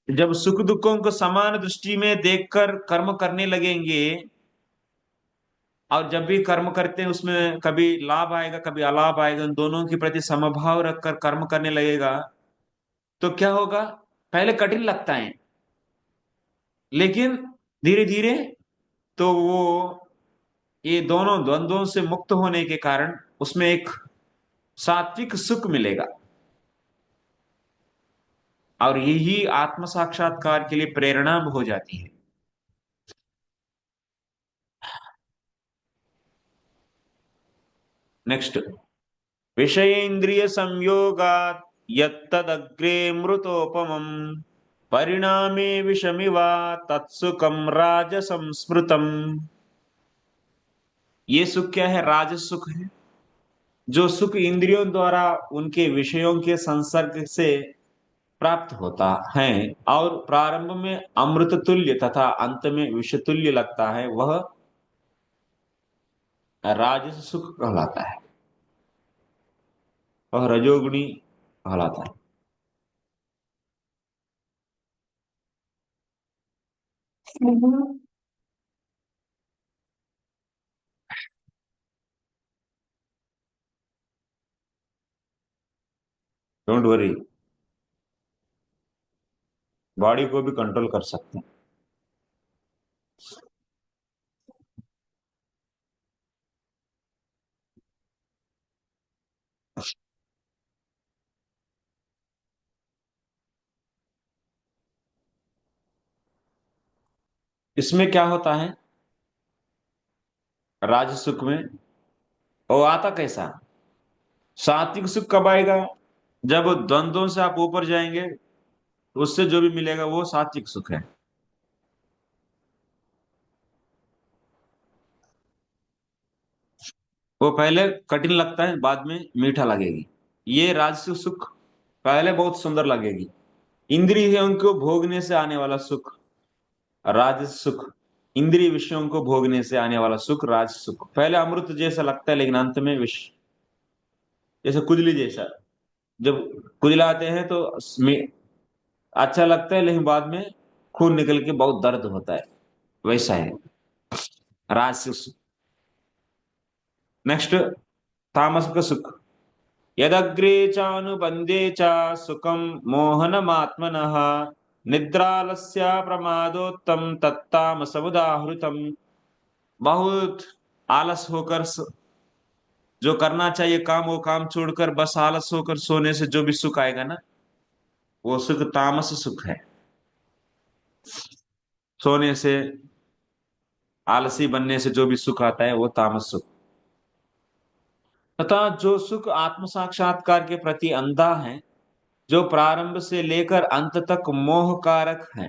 जब सुख दुखों को समान दृष्टि में देखकर कर्म करने लगेंगे, और जब भी कर्म करते हैं उसमें कभी लाभ आएगा कभी अलाभ आएगा, उन दोनों के प्रति समभाव रखकर कर्म करने लगेगा, तो क्या होगा? पहले कठिन लगता है, लेकिन धीरे धीरे तो वो ये दोनों द्वंद्वों से मुक्त होने के कारण उसमें एक सात्विक सुख मिलेगा, और यही आत्म साक्षात्कार के लिए प्रेरणा हो जाती है। नेक्स्ट, विषयेन्द्रिय संयोगात् यत्तदग्रे मृतोपमम् परिणामे विषमिवा तत्सुखम राजसं स्मृतम्। ये सुख क्या है? राजस सुख है। जो सुख इंद्रियों द्वारा उनके विषयों के संसर्ग से प्राप्त होता है और प्रारंभ में अमृत तुल्य तथा अंत में विष तुल्य लगता है, वह राजस सुख कहलाता है, वह रजोगुणी कहलाता है। डोंट वरी, बॉडी को भी कंट्रोल कर सकते हैं। इसमें क्या होता है, राज सुख में वो आता कैसा, सात्विक सुख कब आएगा, जब द्वंद्वों से आप ऊपर जाएंगे, उससे जो भी मिलेगा वो सात्विक सुख है। वो पहले कठिन लगता है, बाद में मीठा लगेगी। ये राजसिक सुख पहले बहुत सुंदर लगेगी, इंद्रियों को भोगने से आने वाला सुख राज सुख, इंद्रिय विषयों को भोगने से आने वाला सुख राज सुख, पहले अमृत जैसा लगता है लेकिन अंत में विष, जैसे कुजली जैसा, जब कुजलाते हैं तो अच्छा लगता है लेकिन बाद में खून निकल के बहुत दर्द होता है, वैसा है राजसिक सुख। नेक्स्ट, तामस का सुख, यदग्रे चानुबंधे च सुखम मोहनमात्मनः निद्रालस्य प्रमादोत्तम तत्तामसमुदाहृतम। बहुत आलस होकर जो करना चाहिए काम, वो काम छोड़कर बस आलस होकर सोने से जो भी सुख आएगा ना, वो सुख तामस सुख है। सोने से, आलसी बनने से जो भी सुख आता है वो तामस सुख। तथा जो सुख आत्म साक्षात्कार के प्रति अंधा है, जो प्रारंभ से लेकर अंत तक मोह कारक है,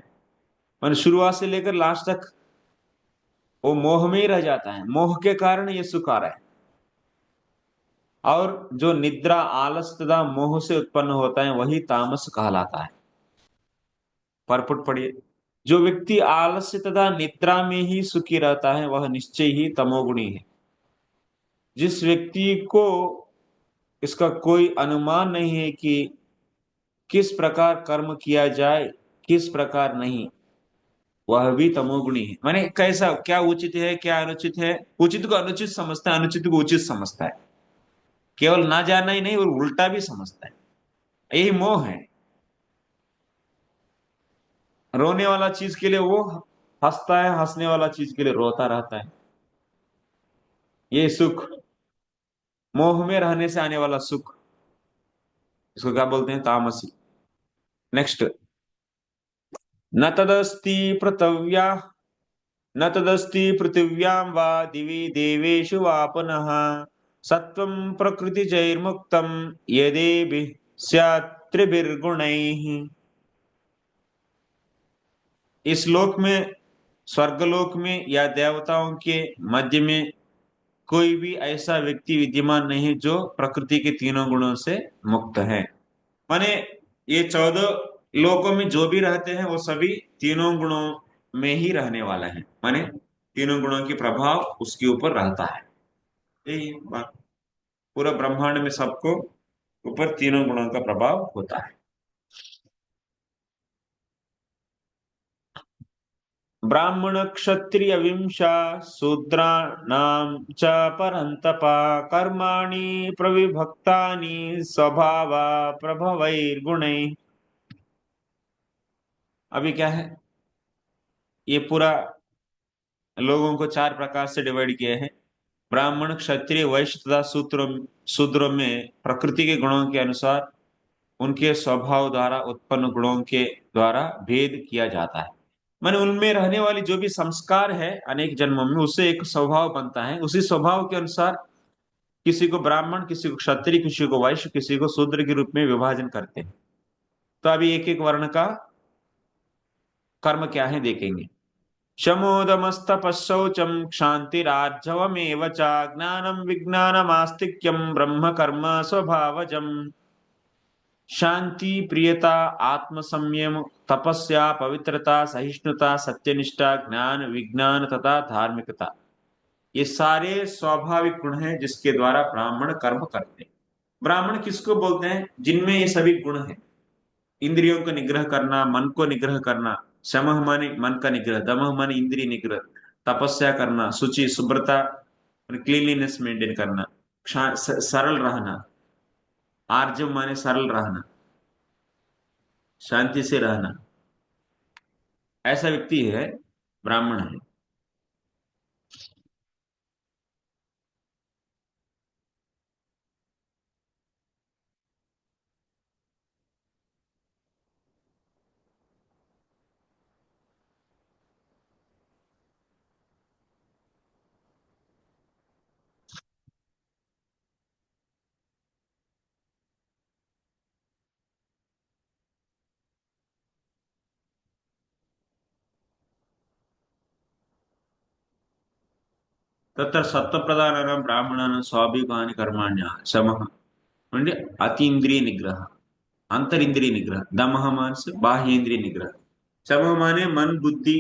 मान शुरुआत से लेकर लास्ट तक वो मोह में ही रह जाता है, मोह के कारण ये सुख आ रहा है। और जो निद्रा आलस तथा मोह से उत्पन्न होता है वही तामस कहलाता है। परपुट पढ़िए, जो व्यक्ति आलस्य तथा निद्रा में ही सुखी रहता है वह निश्चय ही तमोगुणी है। जिस व्यक्ति को इसका कोई अनुमान नहीं है कि किस प्रकार कर्म किया जाए, किस प्रकार नहीं, वह भी तमोगुणी है। माने कैसा, क्या उचित है क्या अनुचित है, उचित को अनुचित समझता है, अनुचित को उचित समझता है, केवल ना जानना ही नहीं और उल्टा भी समझता है, यही मोह है। रोने वाला चीज के लिए वो हंसता है, हंसने वाला चीज के लिए रोता रहता है। ये सुख, मोह में रहने से आने वाला सुख, इसको क्या बोलते हैं, तामसी। नेक्स्ट, न तदस्ति पृथिव्या, न तदस्ति पृथिव्यां वा दिवि देवेषु वा पुनः सत्वं प्रकृतिजैर्मुक्तं यदेभिः स्यात् त्रिभिर्गुणैः। इस लोक में, स्वर्गलोक में या देवताओं के मध्य में कोई भी ऐसा व्यक्ति विद्यमान नहीं है जो प्रकृति के तीनों गुणों से मुक्त है। माने ये 14 लोकों में जो भी रहते हैं वो सभी तीनों गुणों में ही रहने वाला है, माने तीनों गुणों की प्रभाव उसके ऊपर रहता है। यही बात, पूरा ब्रह्मांड में सबको ऊपर तीनों गुणों का प्रभाव होता है। ब्राह्मण क्षत्रिय विंशा शूद्राणाम च परंतपा कर्माणि प्रविभक्तानि स्वभावा प्रभवैर्गुणैः। अभी क्या है, ये पूरा लोगों को 4 प्रकार से डिवाइड किए हैं। ब्राह्मण, क्षत्रिय, वैश्य तथा शूद्रों में प्रकृति के गुणों के अनुसार उनके स्वभाव द्वारा उत्पन्न गुणों के द्वारा भेद किया जाता है। माने उनमें रहने वाली जो भी संस्कार है अनेक जन्मों में, उससे एक स्वभाव बनता है। उसी स्वभाव के अनुसार किसी को ब्राह्मण, किसी को क्षत्रिय, किसी को वैश्य, किसी को शूद्र के रूप में विभाजन करते हैं। तो अभी एक एक वर्ण का कर्म क्या है देखेंगे। शमोदमस्तपशौचम क्षांतिरार्जवमेव च ज्ञानम विज्ञानमास्तिक्यम ब्रह्म कर्म स्वभावजम। शांति, प्रियता, आत्म संयम, तपस्या, पवित्रता, सहिष्णुता, सत्यनिष्ठा, ज्ञान, विज्ञान तथा धार्मिकता, ये सारे स्वाभाविक गुण हैं जिसके द्वारा ब्राह्मण कर्म करते हैं। ब्राह्मण किसको बोलते हैं? जिनमें ये सभी गुण हैं। इंद्रियों को निग्रह करना, मन को निग्रह करना, शमः माने मन का निग्रह, दमः माने इंद्रिय निग्रह, तपस्या करना, शुचि शुभ्रता क्लीनलीनेस मेंटेन करना, सरल रहना, आर्जव माने सरल रहना, शांति से रहना, ऐसा व्यक्ति है ब्राह्मण है। तत्र सत्वप्रधानानां ब्राह्मणानां स्वाभिमानि कर्माण्यः शमः म्हणजे अतीन्द्रिय निग्रह, अंतरिंद्रिय निग्रह, दमः मान से बाह्येंद्रिय निग्रह, शमः माने मन बुद्धि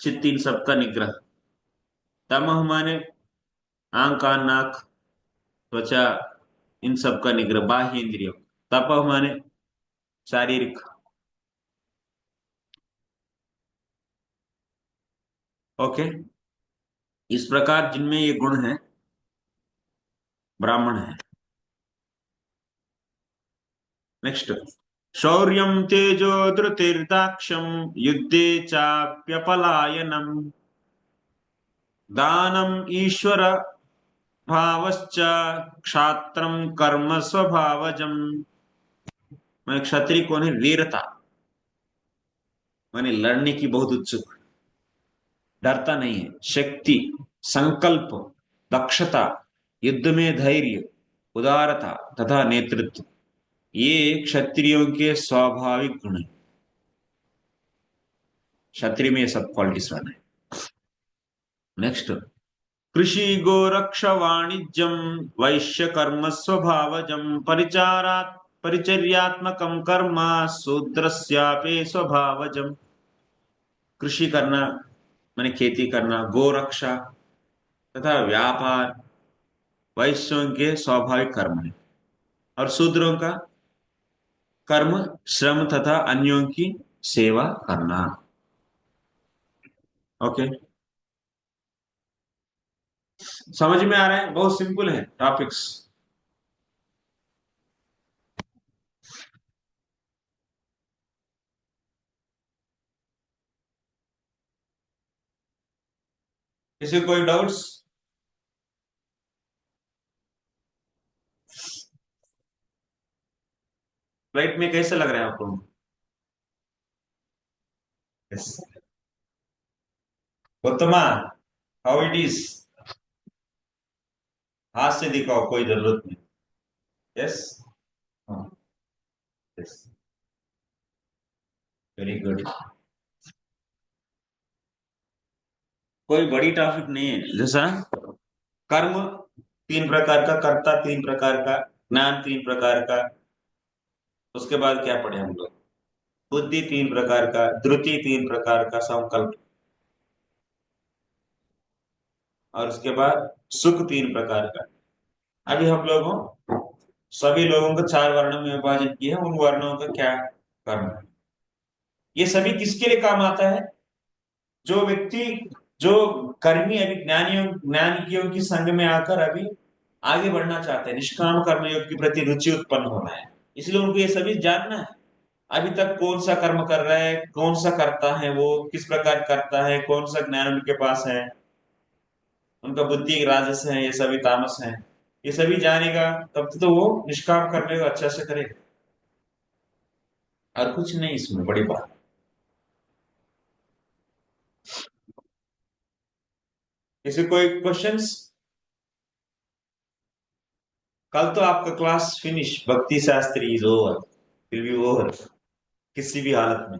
चित्त इन सबका निग्रह, तमः माने आंख कान नाक त्वचा इन सबका निग्रह बाह्य इंद्रियों, तपः माने शारीरिक। ओके, इस प्रकार जिनमें ये गुण है ब्राह्मण है। नेक्स्ट, शौर्यं तेजो धृतिर्दाक्ष्यं युद्धे चाप्यपलायनम् दानम ईश्वर भावश्च क्षात्रम कर्म स्वभावजम। माने क्षत्रिय कौन है? वीरता माने लड़ने की बहुत उत्सुक, डरता नहीं है, शक्ति, संकल्प, दक्षता, युद्ध में धैर्य, उदारता तथा नेतृत्व, ये क्षत्रियों के स्वाभाविक गुण हैं। क्षत्रिय में ये सब क्वालिटीज रहना है। नेक्स्ट, कृषि गोरक्ष वाणिज्यम वैश्य कर्म स्वभावजम परिचारात् परिचर्यात्मकम कर्म शूद्रस्यापि स्वभावजम। कृषि करना माने खेती करना, गोरक्षा तथा व्यापार वैश्यों के स्वाभाविक कर्म है, और शूद्रों का कर्म श्रम तथा अन्यों की सेवा करना। ओके, समझ में आ रहा है? बहुत सिंपल है टॉपिक्स। किसी कोई डाउट्स? फ्लाइट में कैसे लग रहा है आपको? Yes. उत्तमा, हाउ इट इज? हाथ से दिखाओ, कोई जरूरत नहीं। Yes, yes, very good. कोई बड़ी टॉपिक नहीं है। जैसा कर्म तीन प्रकार का, कर्ता तीन प्रकार का, ज्ञान तीन प्रकार का, उसके बाद क्या पढ़े हम लोग? बुद्धि तीन प्रकार का, धृति तीन प्रकार का, संकल्प, और उसके बाद सुख तीन प्रकार का। अभी हम लोगों सभी लोगों को चार वर्णों में विभाजित किया है, उन वर्णों का क्या कर्म है। ये सभी किसके लिए काम आता है? जो व्यक्ति, जो कर्मी अभी ज्ञानियों की संग में आकर अभी आगे बढ़ना चाहते हैं, निष्काम कर्मयोग के प्रति रुचि उत्पन्न होना है, इसलिए उनको ये सभी जानना है। अभी तक कौन सा कर्म कर रहा है, कौन सा करता है, वो किस प्रकार करता है, कौन सा ज्ञान उनके पास है, उनका बुद्धि राजस है, ये सभी तामस है, ये सभी जानेगा तब तो वो निष्काम करने को अच्छा से करेगा। और कुछ नहीं इसमें बड़ी बात। किसी कोई क्वेश्चंस? कल तो आपका क्लास फिनिश, भक्ति Shastri is over, will be over किसी भी हालत में।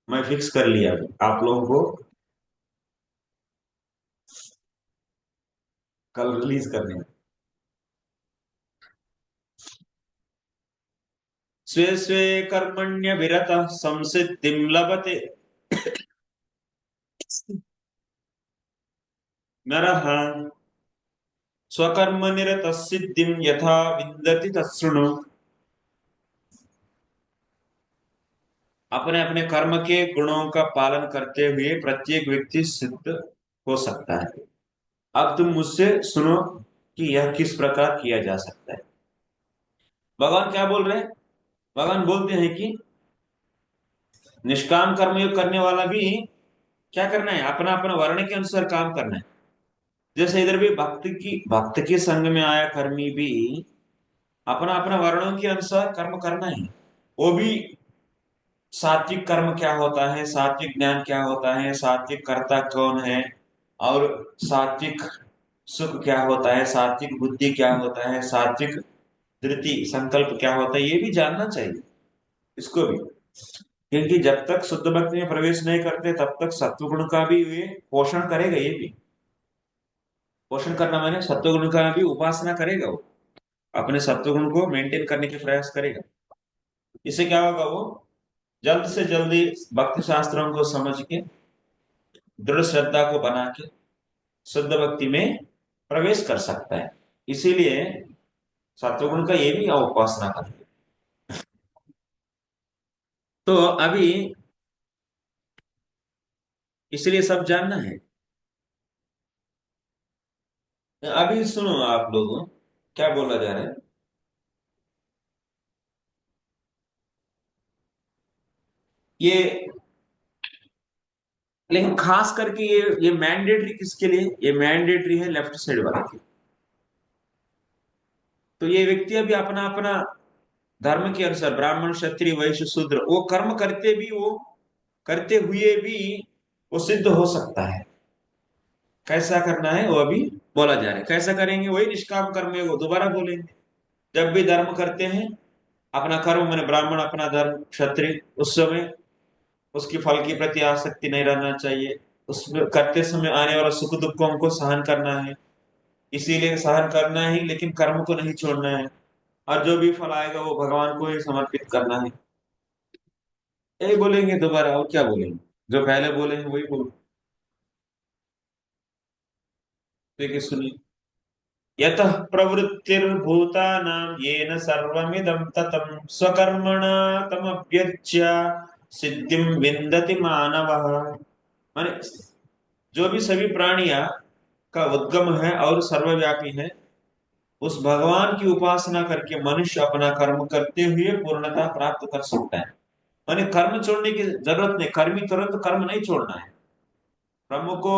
मैं फिक्स कर लिया आप लोगों को कल रिलीज करने। स्वे स्वे कर्मण्य विरतः संसिद्धिं लभते नरः स्वकर्म निरतः सिद्धिं यथा विन्दति तच्छृणु। अपने अपने कर्म के गुणों का पालन करते हुए प्रत्येक व्यक्ति सिद्ध हो सकता है। अब तुम मुझसे सुनो कि यह किस प्रकार किया जा सकता है। भगवान क्या बोल रहे हैं? भगवान बोलते हैं कि निष्काम कर्मयोग करने वाला भी क्या करना है, अपना अपना वर्ण के अनुसार काम करना है। जैसे इधर भी भक्त के संग में आया कर्मी भी अपना अपना वर्णों के अनुसार कर्म करना है। वो भी सात्विक कर्म क्या होता है, सात्विक ज्ञान क्या होता है, सात्विक कर्ता कौन है, और सात्विक सुख क्या होता है, सात्विक बुद्धि क्या होता है, सात्विक धृति संकल्प क्या होता है, ये भी जानना चाहिए इसको भी। क्योंकि जब तक शुद्ध भक्ति में प्रवेश नहीं करते तब तक सत्वगुण का भी ये पोषण करेगा। ये भी पोषण करना माने सत्वगुण का भी उपासना करेगा, वो अपने सत्वगुण को मेंटेन करने के प्रयास करेगा। इससे क्या होगा, वो जल्द से जल्दी भक्ति शास्त्रों को समझ के दृढ़ श्रद्धा को बना के शुद्ध भक्ति में प्रवेश कर सकता है। इसीलिए सत्वगुण का ये भी उपासना करते। तो अभी इसलिए सब जानना है। अभी सुनो आप लोगों, क्या बोला जा रहा है। ये लेकिन खास करके ये मैंडेटरी किसके लिए, ये मैंडेटरी है लेफ्ट साइड वाले के। तो ये व्यक्ति अभी अपना अपना धर्म के अनुसार ब्राह्मण क्षत्रिय वैश्य शूद्र वो कर्म करते भी, वो करते हुए भी वो सिद्ध हो सकता है। कैसा करना है वो अभी बोला जा रहा है। कैसा करेंगे, वही निष्काम कर्म है, वो दोबारा बोलेंगे। जब भी धर्म करते हैं अपना कर्म मैंने ब्राह्मण अपना धर्म क्षत्रिय, उस समय उसकी फल के प्रति आसक्ति नहीं रहना चाहिए। उसमें करते समय आने वाला सुख दुखों को सहन करना है, इसीलिए सहन करना ही, लेकिन कर्म को नहीं छोड़ना है। और जो भी फल आएगा वो भगवान को ही समर्पित करना है। यही बोलेंगे दोबारा, और क्या बोलेंगे, जो पहले बोले हैं वही बोलो। देखिए सुनिए। यतः प्रवृत्तिर्भूतानां येन सर्वमिदं ततं स्वकर्मणा तमभ्यच्य सिद्धिं विन्दति मानवः। माने जो भी सभी प्राणियां का उद्गम है और सर्वव्यापी है, उस भगवान की उपासना करके मनुष्य अपना कर्म करते हुए पूर्णता प्राप्त कर सकता है। माने कर्म छोड़ने की जरूरत नहीं, कर्मी तुरंत कर्म नहीं छोड़ना है। ब्रह्म को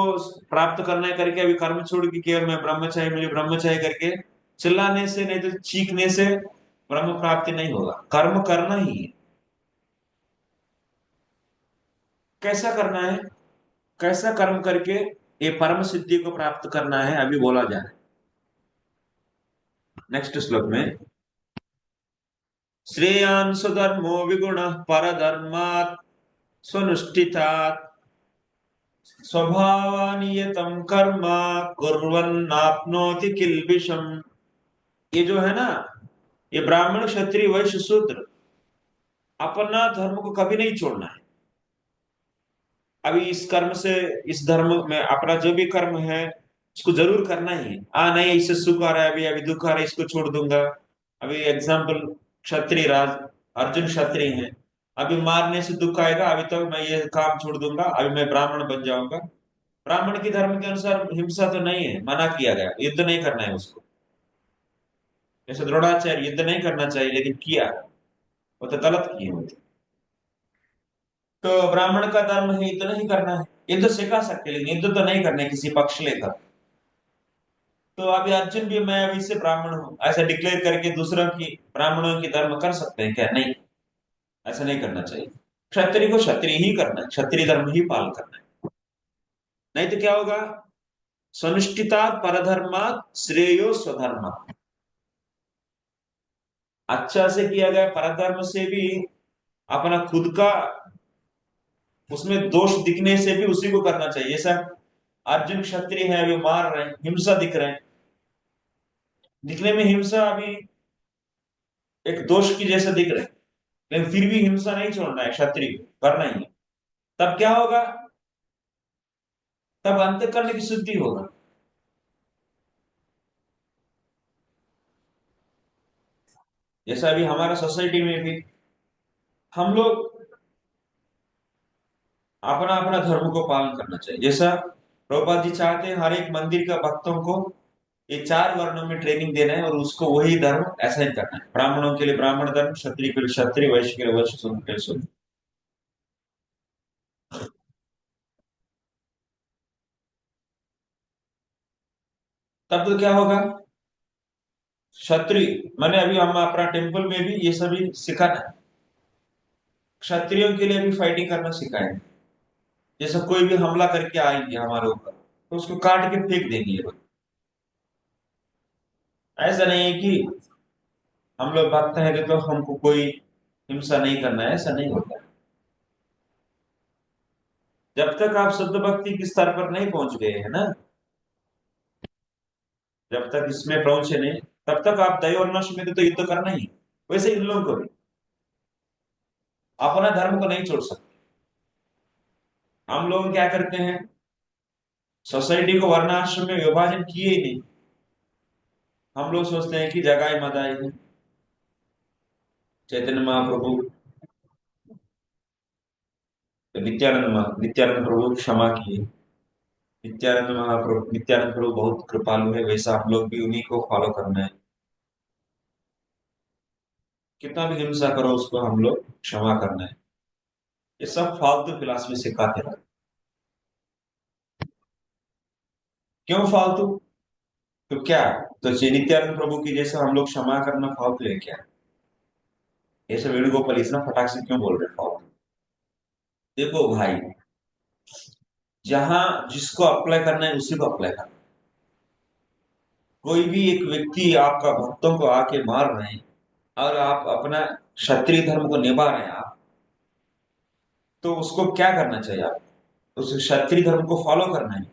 प्राप्त करना है करके अभी कर्म छोड़ के केवल मैं ब्रह्मचारी मुझे ब्रह्मचारी करके चिल्लाने से नहीं तो चीखने से ब्रह्म प्राप्ति नहीं होगा। कर्म करना ही है। कैसा करना है, कैसा कर्म करके ये परम सिद्धि को प्राप्त करना है अभी बोला जा रहा है नेक्स्ट श्लोक में। श्रेयान स्वधर्मो विगुण परधर्मात् स्वनुष्ठितात् स्वभावनियतं कर्म कुर्वन्नाप्नोति किल्बिषम्। ये जो है ना, ये ब्राह्मण क्षत्रिय वैश्य शूद्र अपना धर्म को कभी नहीं छोड़ना है। अभी इस कर्म से इस धर्म में अपना जो भी कर्म है उसको जरूर करना ही है। नहीं इससे सुख आ रहा है, अभी अभी दुख आ रहा है, इसको छोड़ दूंगा। अभी एग्जाम्पल क्षत्रिय राज अर्जुन क्षत्रिय है, अभी मारने से दुख आएगा, अभी तो मैं ये काम छोड़ दूंगा, अभी मैं ब्राह्मण बन जाऊंगा। ब्राह्मण के धर्म के अनुसार हिंसा तो नहीं है, मना किया गया, युद्ध नहीं करना है उसको। जैसे द्रोणाचार्य युद्ध नहीं करना चाहिए लेकिन किया, वो तो गलत किए होते। तो ब्राह्मण का धर्म है युद्ध नहीं करना है। युद्ध सिखा सकते लेकिन युद्ध तो नहीं करना किसी पक्ष लेकर। तो अभी अर्जुन भी मैं अभी से ब्राह्मण हूं ऐसा डिक्लेयर करके दूसरों की ब्राह्मणों की धर्म कर सकते हैं क्या? नहीं, ऐसा नहीं करना चाहिए। क्षत्रिय को क्षत्रिय ही करना है, क्षत्रिय धर्म ही पालन करना है। नहीं तो क्या होगा, स्वनुष्ठिता परधर्मात् श्रेयो स्वधर्म। अच्छा से किया गया परधर्म से भी अपना खुद का उसमें दोष दिखने से भी उसी को करना चाहिए। जैसा अर्जुन क्षत्रिय है, अभी मार रहे हैं, हिंसा दिख रहे हैं, दिखने में हिंसा अभी एक दोष की जैसा दिख रहा है, लेकिन फिर भी हिंसा नहीं छोड़ना है, क्षत्रिय करना ही है। तब क्या होगा? तब अंतःकरण की शुद्धि होगा। जैसा अभी हमारा सोसाइटी में भी हम लोग अपना अपना धर्म को पालन करना चाहिए। जैसा प्रभुपाद जी चाहते हैं हर एक मंदिर का भक्तों को ये 4 वर्णों में ट्रेनिंग देना है और उसको वही धर्म ऐसा ही करना है। ब्राह्मणों के लिए ब्राह्मण धर्म, क्षत्रिय के लिए क्षत्रिय, वैश्य के लिए वैश्य, शूद्र के लिए शूद्र। तब तो क्या होगा? क्षत्रिय मैंने अभी हम अपना टेम्पल में भी ये सभी सिखाना है। क्षत्रियों के लिए भी फाइटिंग करना सिखाएंगे। जैसे कोई भी हमला करके आएंगे हमारे ऊपर तो उसको काट के फेंक देंगे ये लोग। ऐसा नहीं है कि हम लोग भक्त हैं तो हमको कोई हिंसा नहीं करना है, ऐसा नहीं होता। जब तक आप शुद्ध भक्ति के स्तर पर नहीं पहुंच गए हैं ना, जब तक इसमें पहुंचे नहीं, तब तक आप दैव और नश्वर में तो युद्ध करना ही। वैसे इन लोगों को भी अपना धर्म को नहीं छोड़ सकते। हम लोग क्या करते हैं, सोसाइटी को वर्णाश्रम में विभाजन किए ही नहीं। हम लोग सोचते हैं कि जगाई मदाई है, चैतन्य महाप्रभु, तो नित्यानंद प्रभु क्षमा किए। नित्यानंद प्रभु बहुत कृपालु है, वैसा हम लोग भी उन्हीं को फॉलो करना है। कितना भी हिंसा करो उसको हम लोग क्षमा करना है। ये सब फालतू फिलॉसफी सिखाते हैं। क्यों फालतू? तो क्या, तो नित्यानंद प्रभु की जैसे हम लोग क्षमा करना फालतू है क्या? ये सब वेणुगोपाल इतना फटाक से क्यों बोल रहे हैं फालतू? देखो भाई, जहां जिसको अप्लाई करना है उसी को अप्लाई करना। कोई भी एक व्यक्ति आपका भक्तों को आके मार रहे हैं और आप अपना क्षत्रिय धर्म को निभा रहे हैं आप, तो उसको क्या करना चाहिए? आप उस क्षत्रिय धर्म को फॉलो करना है।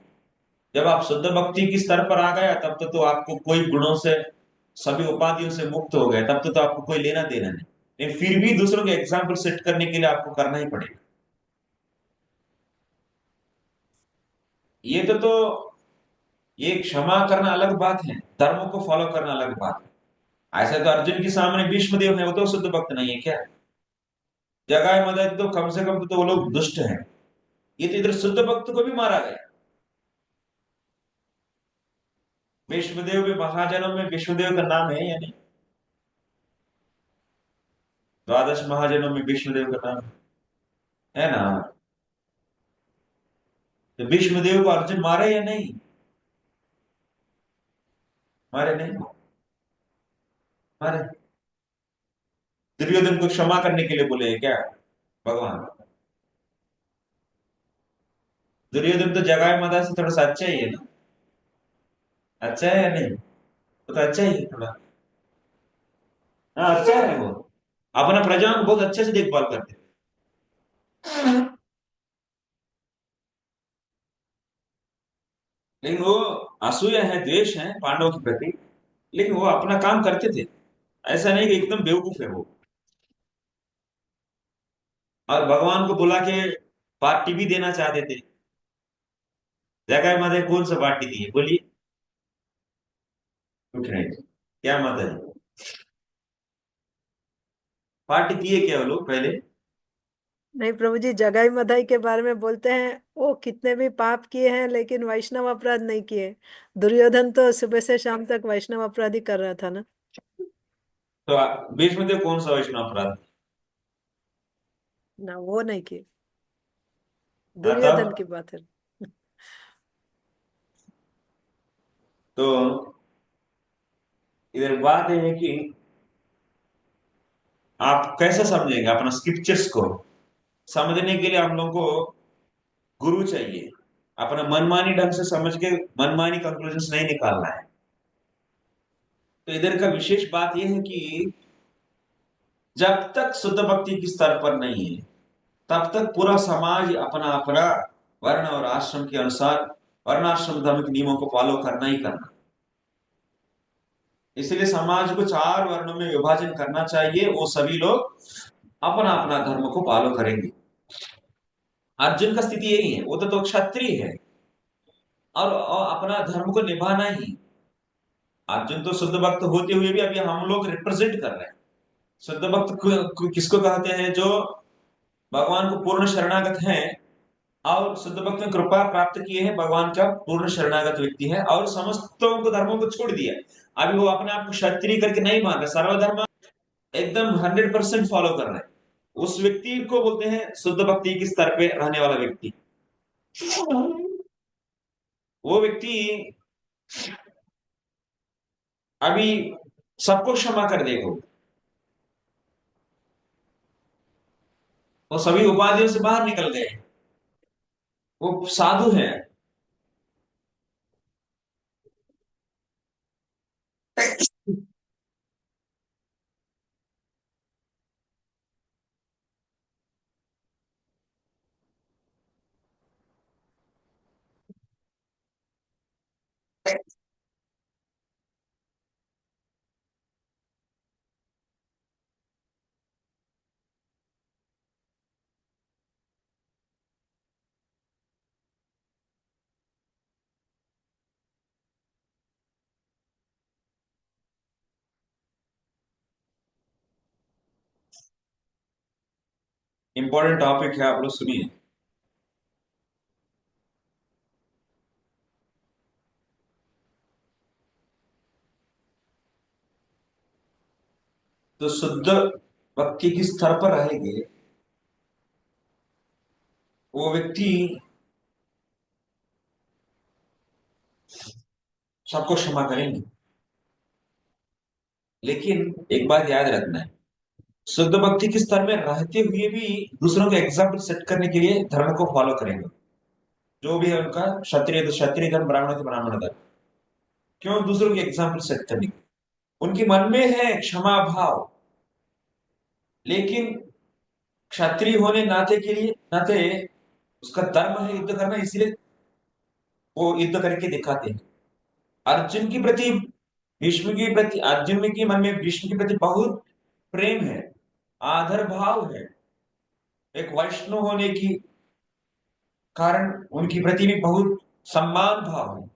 जब आप शुद्ध भक्ति की स्तर पर आ गया तब तो आपको कोई गुणों से, सभी उपाधियों से मुक्त हो गए, तब तो आपको कोई लेना देना नहीं। लेकिन फिर भी दूसरों के एग्जाम्पल सेट करने के लिए आपको करना ही पड़ेगा। तो ये क्षमा करना अलग बात है, धर्म को फॉलो करना अलग बात है। ऐसा तो अर्जुन के सामने भीष्मदेव है, वो तो शुद्ध भक्त नहीं है क्या? जगाए मदद तो कम से कम तो वो लोग दुष्ट हैं। ये तो इधर शुद्ध भक्त को भी मारा गया। विष्णुदेव भी महाजनों में विष्णुदेव का नाम है या नहीं? 12 महाजनों में विष्णुदेव का नाम है ना? तो विष्णुदेव को अर्जुन मारे या नहीं? मारे नहीं? मारे। दुर्योधन को क्षमा करने के लिए बोले हैं क्या भगवान? दुर्योधन तो जगाए मदा से थोड़ा सा अच्छा ही है ना? अच्छा है या नहीं? तो अच्छा ही है थोड़ा। हाँ अच्छा है वो, अपना प्रजा को बहुत अच्छे से देखभाल करते हैं। लेकिन वो असूया है, द्वेष है पांडवों के प्रति, लेकिन वो अपना काम करते थे। ऐसा नहीं कि एकदम बेवकूफ है वो। और भगवान को बुला के पार्टी भी देना चाहते थे। जगह मत है, कौन सा पार्टी दी है बोलिए? कुछ नहीं। क्या मत है? पार्टी दिए क्या वो लोग पहले? नहीं प्रभु जी, जगाई मधाई के बारे में बोलते हैं वो कितने भी पाप किए हैं लेकिन वैष्णव अपराध नहीं किए। दुर्योधन तो सुबह से शाम तक वैष्णव अपराध ही कर रहा था ना। तो भीष्म देव कौन सा वैष्णव अपराध? ना वो नहीं किए, तब दुर्योधन की बात है। तो इधर बात ये है कि आप कैसे समझेंगे अपना स्क्रिप्चर्स को? समझने के लिए हम लोग को गुरु चाहिए। अपना मनमानी ढंग से समझ के मनमानी कंक्लूजन नहीं निकालना है। तो इधर का विशेष बात यह है कि जब तक शुद्ध भक्ति के स्तर पर नहीं है तब तक पूरा समाज अपना अपना वर्ण और आश्रम के अनुसार वर्णाश्रम धर्म के नियमों को फॉलो करना ही करना। इसलिए समाज को 4 वर्णों में विभाजन करना चाहिए, वो सभी लोग अपना अपना धर्म को फॉलो करेंगे। अर्जुन का स्थिति यही है, वो तो क्षत्रिय है और अपना धर्म को निभाना ही। अर्जुन तो शुद्ध भक्त होते हुए भी अभी हम लोग रिप्रेजेंट कर रहे हैं। शुद्ध भक्त किसको कहते हैं? जो भगवान को पूर्ण शरणागत हैं और शुद्ध भक्त में कृपा प्राप्त किए हैं, भगवान का पूर्ण शरणागत व्यक्ति है और समस्तों को धर्मों को छोड़ दिया। अभी वो अपने आप को क्षत्रिय करके नहीं मान रहे, सर्वधर्म एकदम 100% फॉलो कर रहे हैं। उस व्यक्ति को बोलते हैं शुद्ध भक्ति के स्तर पे रहने वाला व्यक्ति। वो व्यक्ति अभी सबको क्षमा कर देगा। वो सभी उपाधियों से बाहर निकल गए, वो साधु है। इंपॉर्टेंट टॉपिक है, आप लोग सुनिए। तो शुद्ध भक्ति किस स्तर पर रहेंगे वो व्यक्ति सबको क्षमा करेंगे। लेकिन एक बात याद रखना है, शुद्ध भक्ति के स्तर में रहते हुए भी दूसरों को एग्जाम्पल सेट करने के लिए धर्म को फॉलो करेंगे। जो भी है उनका, क्षत्रिय तो क्षत्रिय धर्म, ब्राह्मण तो ब्राह्मण धर्म। क्यों? दूसरों की एग्जाम्पल सेट करने के। उनके मन में है क्षमा भाव, लेकिन क्षत्रिय होने नाते के लिए नाते उसका धर्म है युद्ध करना, इसलिए वो युद्ध करके दिखाते हैं। अर्जुन के प्रति, भीष्म के प्रति, अर्जुन के मन में भीष्म के प्रति बहुत प्रेम है, आदर भाव है। एक वैष्णव होने की कारण उनके प्रति भी बहुत सम्मान भाव है।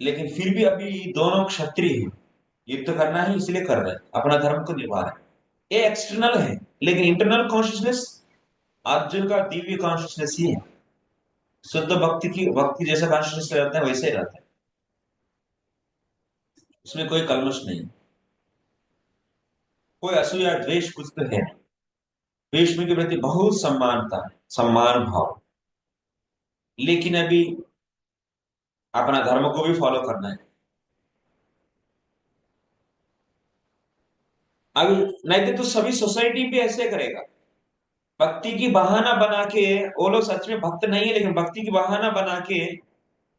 लेकिन फिर भी अभी दोनों क्षत्रिय हैं, युद्ध करना ही इसलिए कर रहे हैं, अपना धर्म को निभा रहे हैं। ये एक्सटर्नल है, लेकिन इंटरनल कॉन्शियसनेस अर्जुन का दिव्य कॉन्शियसनेस ही है। शुद्ध भक्ति जैसा कॉन्शियसनेस रहता है वैसे ही रहता है, उसमें कोई कलमश नहीं, कोई असूया द्वेष कुछ तो है। भीष्म के प्रति बहुत सम्मानता है, सम्मान भाव। लेकिन अभी अपना धर्म को भी फॉलो करना है। अभी नहीं तो सभी सोसाइटी भी ऐसे करेगा, भक्ति की बहाना बना के। वो लोग सच में भक्त नहीं है, लेकिन भक्ति की बहाना बना के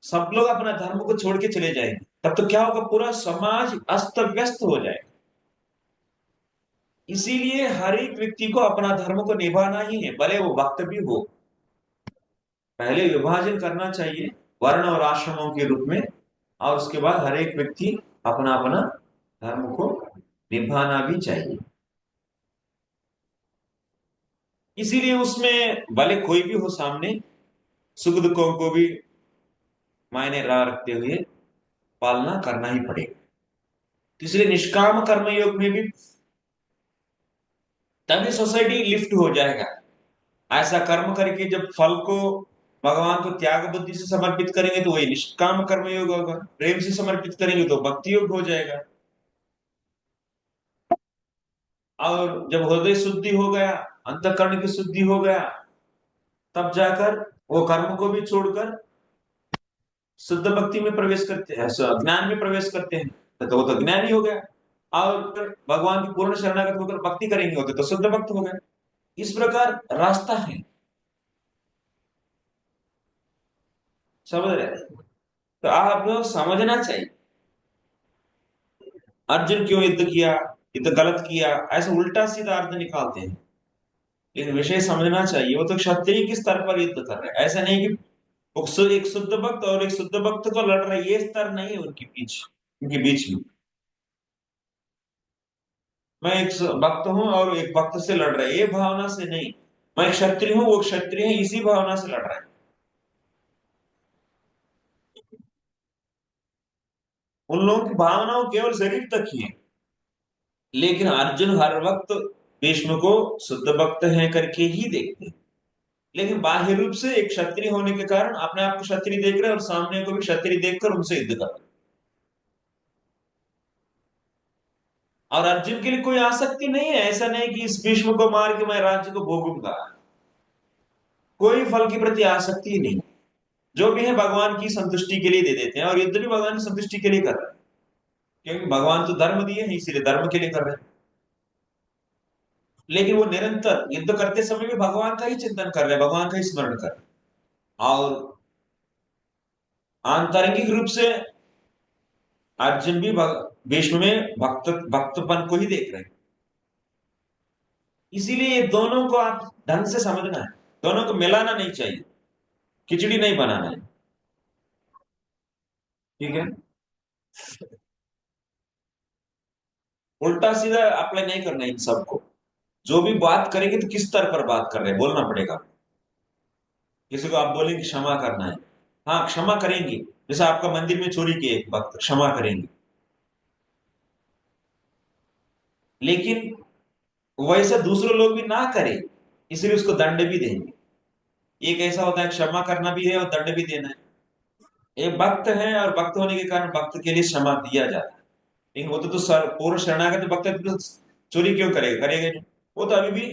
सब लोग अपना धर्म को छोड़ के चले जाएंगे। तब तो क्या होगा? पूरा समाज अस्त व्यस्त हो जाएगा। इसीलिए हर एक व्यक्ति को अपना धर्म को निभाना ही है, भले वो भक्त भी हो। पहले विभाजन करना चाहिए वर्ण और आश्रमों के रूप में, और उसके बाद हर एक व्यक्ति अपना अपना धर्म को निभाना भी चाहिए। इसीलिए उसमें भले कोई भी हो सामने, सुख दुखों को भी मायने रखते हुए पालना करना ही पड़ेगा। इसलिए निष्काम कर्मयोग में भी तभी सोसाइटी लिफ्ट हो जाएगा। ऐसा कर्म करके जब फल को भगवान को त्याग बुद्धि से समर्पित करेंगे तो वही निष्काम कर्मयोग होगा। प्रेम से समर्पित करेंगे तो भक्ति योग हो जाएगा। और जब हृदय शुद्धि हो गया, अंतःकरण की शुद्धि हो गया, तब जाकर वो कर्म को भी छोड़कर शुद्ध भक्ति में प्रवेश करते हैं, ज्ञान में प्रवेश करते हैं, तो वो तो ज्ञान ही हो गया। और भगवान की पूर्ण शरणागत होकर भक्ति करेंगे होते तो शुद्ध भक्त हो गए। इस प्रकार रास्ता है, समझ रहे? तो आप लोग समझना चाहिए अर्जुन क्यों युद्ध किया, ये तो गलत किया, ऐसा उल्टा सीधा अर्थ निकालते हैं। लेकिन विषय समझना चाहिए, वो तो क्षत्रिय के स्तर पर युद्ध कर रहे हैं। ऐसा नहीं कि एक शुद्ध भक्त और एक शुद्ध भक्त को लड़ रहे, ये स्तर नहीं है उनके बीच में। मैं एक भक्त हूं और एक भक्त से लड़ रहा है, ये भावना से नहीं। मैं एक क्षत्रिय हूं, वो क्षत्रिय है, इसी भावना से लड़ रहा है। उन लोगों की भावनाओं केवल शरीर तक ही है। लेकिन अर्जुन हर वक्त भीष्म को शुद्ध भक्त है करके ही देखते हैं। लेकिन बाह्य रूप से एक क्षत्रिय होने के कारण अपने आप को क्षत्रिय देख रहे हैं और सामने को भी क्षत्रिय देखकर उनसे युद्ध कर रहे हैं। और अर्जुन के लिए कोई आसक्ति नहीं है, ऐसा नहीं कि इस भीष्म को मार के मैं राज्य को भोगूंगा। कोई फल के प्रति आसक्ति नहीं। जो भी है भगवान की संतुष्टि के लिए दे देते हैं, और युद्ध भी भगवान की संतुष्टि के लिए कर रहे हैं, क्योंकि भगवान तो धर्म दिए हैं, इसीलिए धर्म के लिए कर रहे हैं। लेकिन वो निरंतर युद्ध करते समय भी भगवान का ही चिंतन कर रहे हैं, भगवान का ही स्मरण कर रहे हैं। और आंतरिक रूप से अर्जुन भी भीष्म में भक्तपन को ही देख रहे हैं। इसीलिए ये दोनों को आप ढंग से समझना है, दोनों को मिलाना नहीं चाहिए, खिचड़ी नहीं बनाना है। ठीक है, उल्टा सीधा अप्लाई नहीं करना इन सबको। जो भी बात करेंगे तो किस स्तर पर बात कर रहे हैं बोलना पड़ेगा। किसी को आप बोलेंगे क्षमा करना है, हाँ क्षमा करेंगे। जैसे आपका मंदिर में चोरी किए एक वक्त, क्षमा करेंगे। लेकिन वैसा दूसरे लोग भी ना करें, इसलिए उसको दंड भी देंगे। एक ऐसा होता है, क्षमा करना भी है और दंड भी देना है। एक भक्त है और भक्त होने के कारण भक्त के लिए क्षमा दिया जाता है। लेकिन वो तो पूर्ण शरणागत भक्त है, तो चोरी क्यों करेगा, करेगा नहीं। वो तो अभी भी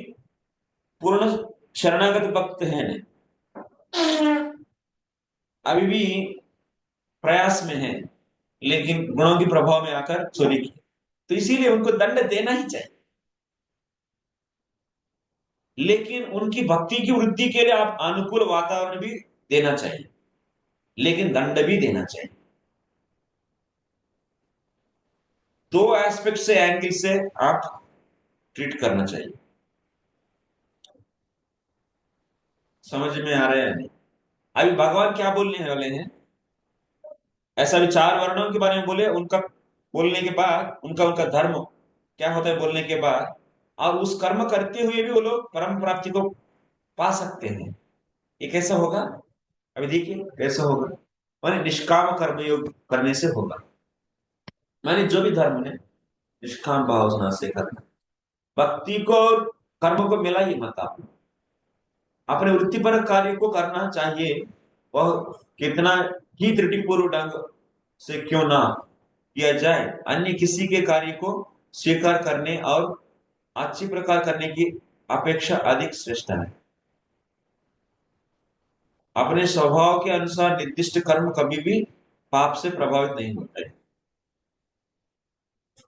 पूर्ण शरणागत भक्त है नहीं, अभी भी प्रयास में है, लेकिन गुणों के प्रभाव में आकर चोरी की। तो इसीलिए उनको दंड देना ही चाहिए। लेकिन उनकी भक्ति की वृद्धि के लिए आप अनुकूल वातावरण भी देना चाहिए, लेकिन दंड भी देना चाहिए। दो एस्पेक्ट से, एंगल से आप ट्रीट करना चाहिए। समझ में आ रहा है नहीं? अभी भगवान क्या बोलने वाले हैं, ऐसा भी चार वर्णों के बारे में बोले, उनका बोलने के बाद उनका उनका धर्म क्या होता है बोलने के बाद, और उस कर्म करते हुए भी वो लोग परम प्राप्ति को पा सकते हैं। ये कैसा होगा, अभी देखिए कैसा होगा। माने निष्काम कर्म योग करने से होगा। माने जो भी धर्म है निष्काम भावना से करना। भक्ति को और कर्म को मिलाइए मत आप। अपने वृत्तिपरक कार्य को करना चाहिए, वह कितना ही त्रुटिपूर्व ढंग से क्यों ना किया जाए, अन्य किसी के कार्य को स्वीकार करने और अच्छी प्रकार करने की अपेक्षा अधिक श्रेष्ठ है। अपने स्वभाव के अनुसार निर्दिष्ट कर्म कभी भी पाप से प्रभावित नहीं होते।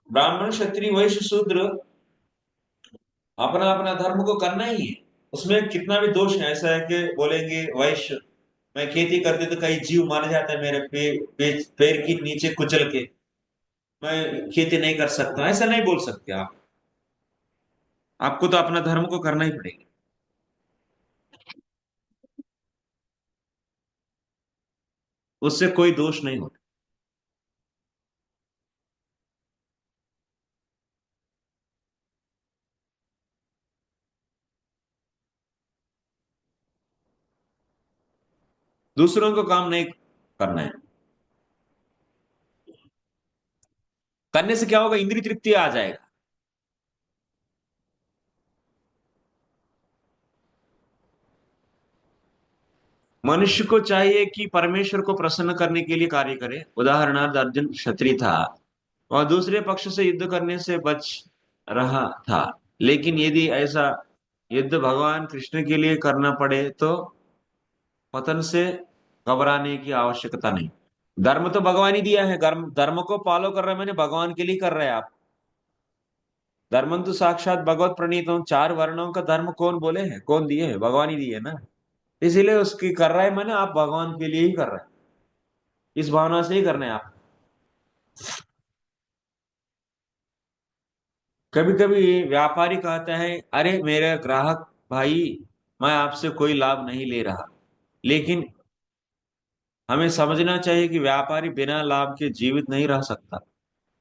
ब्राह्मण क्षत्रिय वैश्य शूद्र अपना अपना धर्म को करना ही है, उसमें कितना भी दोष है। ऐसा है कि बोलेंगे वैश्य मैं खेती करते तो कई जीव मार जाता है मेरे पैर के नीचे कुचल के, मैं खेती नहीं कर सकता, ऐसा नहीं बोल सकते आप। आपको तो अपना धर्म को करना ही पड़ेगा। उससे कोई दोष नहीं होता। दूसरों को काम नहीं करना है। करने से क्या होगा, इंद्रिय तृप्ति आ जाएगा। मनुष्य को चाहिए कि परमेश्वर को प्रसन्न करने के लिए कार्य करे। उदाहरणार्थ अर्जुन क्षत्रिय था, वह दूसरे पक्ष से युद्ध करने से बच रहा था। लेकिन यदि ऐसा युद्ध भगवान कृष्ण के लिए करना पड़े तो पतन से घबराने की आवश्यकता नहीं। धर्म तो भगवान ही दिया है, धर्म धर्म को फॉलो कर रहे हैं, मैंने भगवान के लिए कर रहे हैं आप। धर्म तो साक्षात भगवत प्रणीत हो। चार वर्णों का धर्म कौन बोले हैं, कौन दिए है, भगवान ही दिए ना। इसीलिए उसकी कर रहा है मैंने, आप भगवान के लिए ही कर रहे हैं, इस भावना से ही करना है आप। कभी कभी व्यापारी कहता है अरे मेरे ग्राहक भाई, मैं आपसे कोई लाभ नहीं ले रहा। लेकिन हमें समझना चाहिए कि व्यापारी बिना लाभ के जीवित नहीं रह सकता।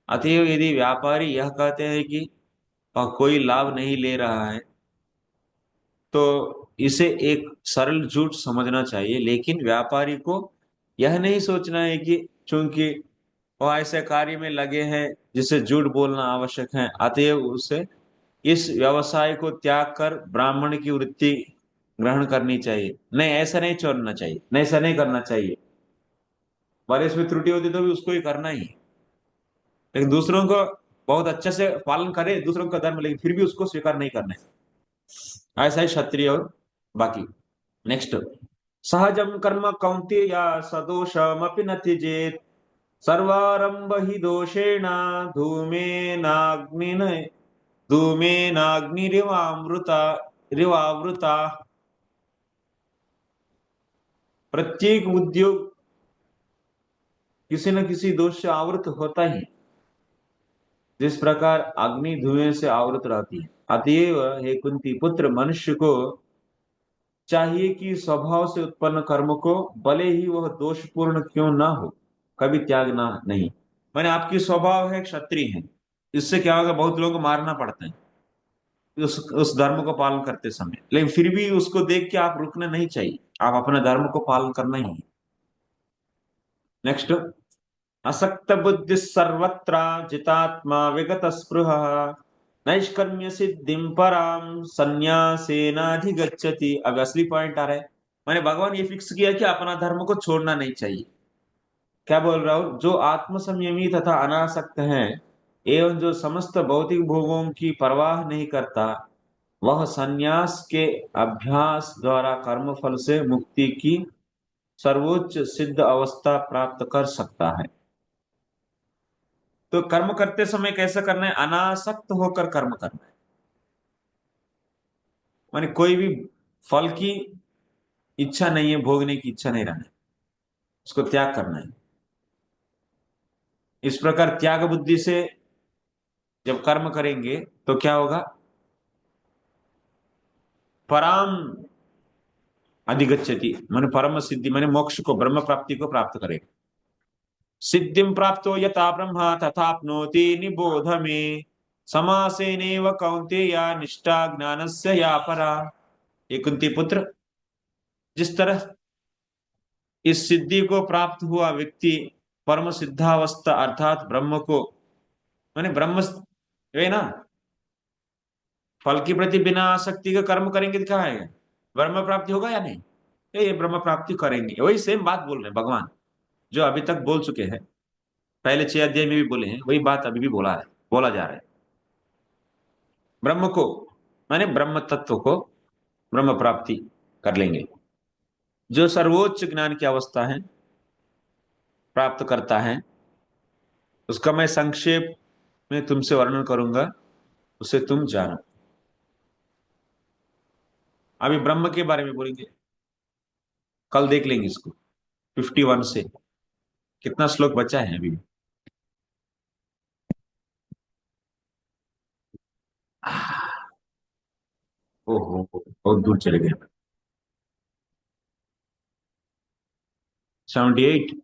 अतएव यदि व्यापारी यह कहते हैं कि और कोई लाभ नहीं ले रहा है, तो इसे एक सरल झूठ समझना चाहिए। लेकिन व्यापारी को यह नहीं सोचना है कि चूंकि वो ऐसे कार्य में लगे हैं जिसे झूठ बोलना आवश्यक है, अतएव उसे इस व्यवसाय को त्याग कर ब्राह्मण की वृत्ति ग्रहण करनी चाहिए। नहीं, ऐसा नहीं छोड़ना चाहिए, नहीं ऐसा नहीं करना चाहिए। भले इसमें त्रुटि होती तो भी उसको ही करना ही है। लेकिन दूसरों को बहुत अच्छे से पालन करे दूसरों का धर्म, लेकिन फिर भी उसको स्वीकार नहीं करना है। ऐसा ही क्षत्रिय और बाकी। नेक्स्ट, सहजम कर्म कौन्तेय सदोषमपि न त्यजेत् सर्वारंभ ही दोषेण धूमेनाग्नि धूमेनाग्निरिवामृता रिवावृता। प्रत्येक उद्योग किसी न किसी दोष से आवृत होता ही, जिस प्रकार अग्नि धुएं से आवृत रहती है। अतएव हे कुंती पुत्र, मनुष्य को चाहिए कि स्वभाव से उत्पन्न कर्म को भले ही वह दोषपूर्ण क्यों ना हो, कभी त्यागना नहीं। मैंने आपकी स्वभाव है क्षत्रिय है, इससे क्या होगा, बहुत लोगों को मारना पड़ता है उस धर्म को पालन करते समय, लेकिन फिर भी उसको देख के आप रुकना नहीं चाहिए, आप अपने धर्म को पालन करना ही है। नेक्स्ट, असक्त बुद्धि सर्वत्र जितात्मा विगत स्पृह नैष्कर्म्य सिद्धिम पराम संन्यासेनाधिगच्छति। अब असली पॉइंट आ रहा है। मैंने भगवान ये फिक्स किया कि अपना धर्म को छोड़ना नहीं चाहिए। क्या बोल रहा हूं, जो आत्म संयमी तथा अनासक्त है एवं जो समस्त भौतिक भोगों की परवाह नहीं करता, वह संन्यास के अभ्यास द्वारा कर्मफल से मुक्ति की सर्वोच्च सिद्ध अवस्था प्राप्त कर सकता है। तो कर्म करते समय कैसे करना है, अनासक्त होकर कर्म करना है। माने कोई भी फल की इच्छा नहीं है, भोगने की इच्छा नहीं रहना है, उसको त्याग करना है। इस प्रकार त्याग बुद्धि से जब कर्म करेंगे तो क्या होगा, पराम अधिगच्छति, माने परम सिद्धि, माने मोक्ष को, ब्रह्म प्राप्ति को प्राप्त करेगा। सिद्धिम प्राप्तो यथा ब्रह्म तथाप्नोति निबोध में समासेनैव कौन्तेय निष्ठा ज्ञानस्य या परा। ये कुंती पुत्र, जिस तरह इस सिद्धि को प्राप्त हुआ व्यक्ति परम सिद्धावस्था अर्थात ब्रह्म को, माने ब्रह्म है ना, फल के प्रति बिना आसक्ति के कर्म करेंगे तो क्या है, ब्रह्म प्राप्ति होगा या नहीं, ये ब्रह्म प्राप्ति करेंगे। वही सेम बात बोल रहे हैं भगवान, जो अभी तक बोल चुके हैं, पहले 6 अध्याय में भी बोले हैं, वही बात अभी भी बोला जा रहा है। ब्रह्म को माने ब्रह्म तत्व को ब्रह्म प्राप्ति कर लेंगे, जो सर्वोच्च ज्ञान की अवस्था है प्राप्त करता है। उसका मैं संक्षेप में तुमसे वर्णन करूंगा, उसे तुम जानो। अभी ब्रह्म के बारे में बोलेंगे, कल देख लेंगे इसको 51 से। कितना श्लोक बचा है अभी, ओहो बहुत दूर चले गए। 78।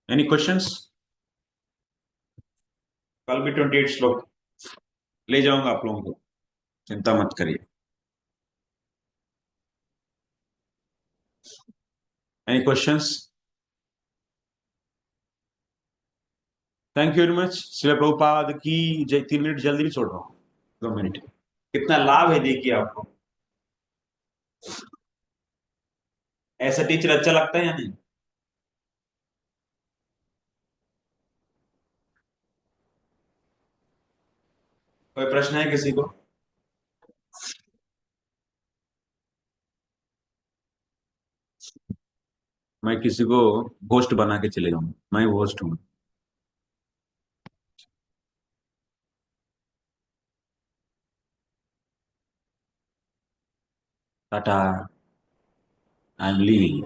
Any questions? कल भी 28 श्लोक ले जाऊंगा आप लोगों को, चिंता मत करिए। Any questions? Thank you very much. Srila Prabhupada की जय। 3 मिनट जल्दी भी छोड़ रहा हूँ, 2 मिनट। कितना लाभ है देखिए आपको, ऐसा टीचर अच्छा लगता है या नहीं? कोई प्रश्न है किसी को? मैं किसी को होस्ट बना के चले जाऊंगा, मैं होस्ट हूँ। Tata, I am leaving.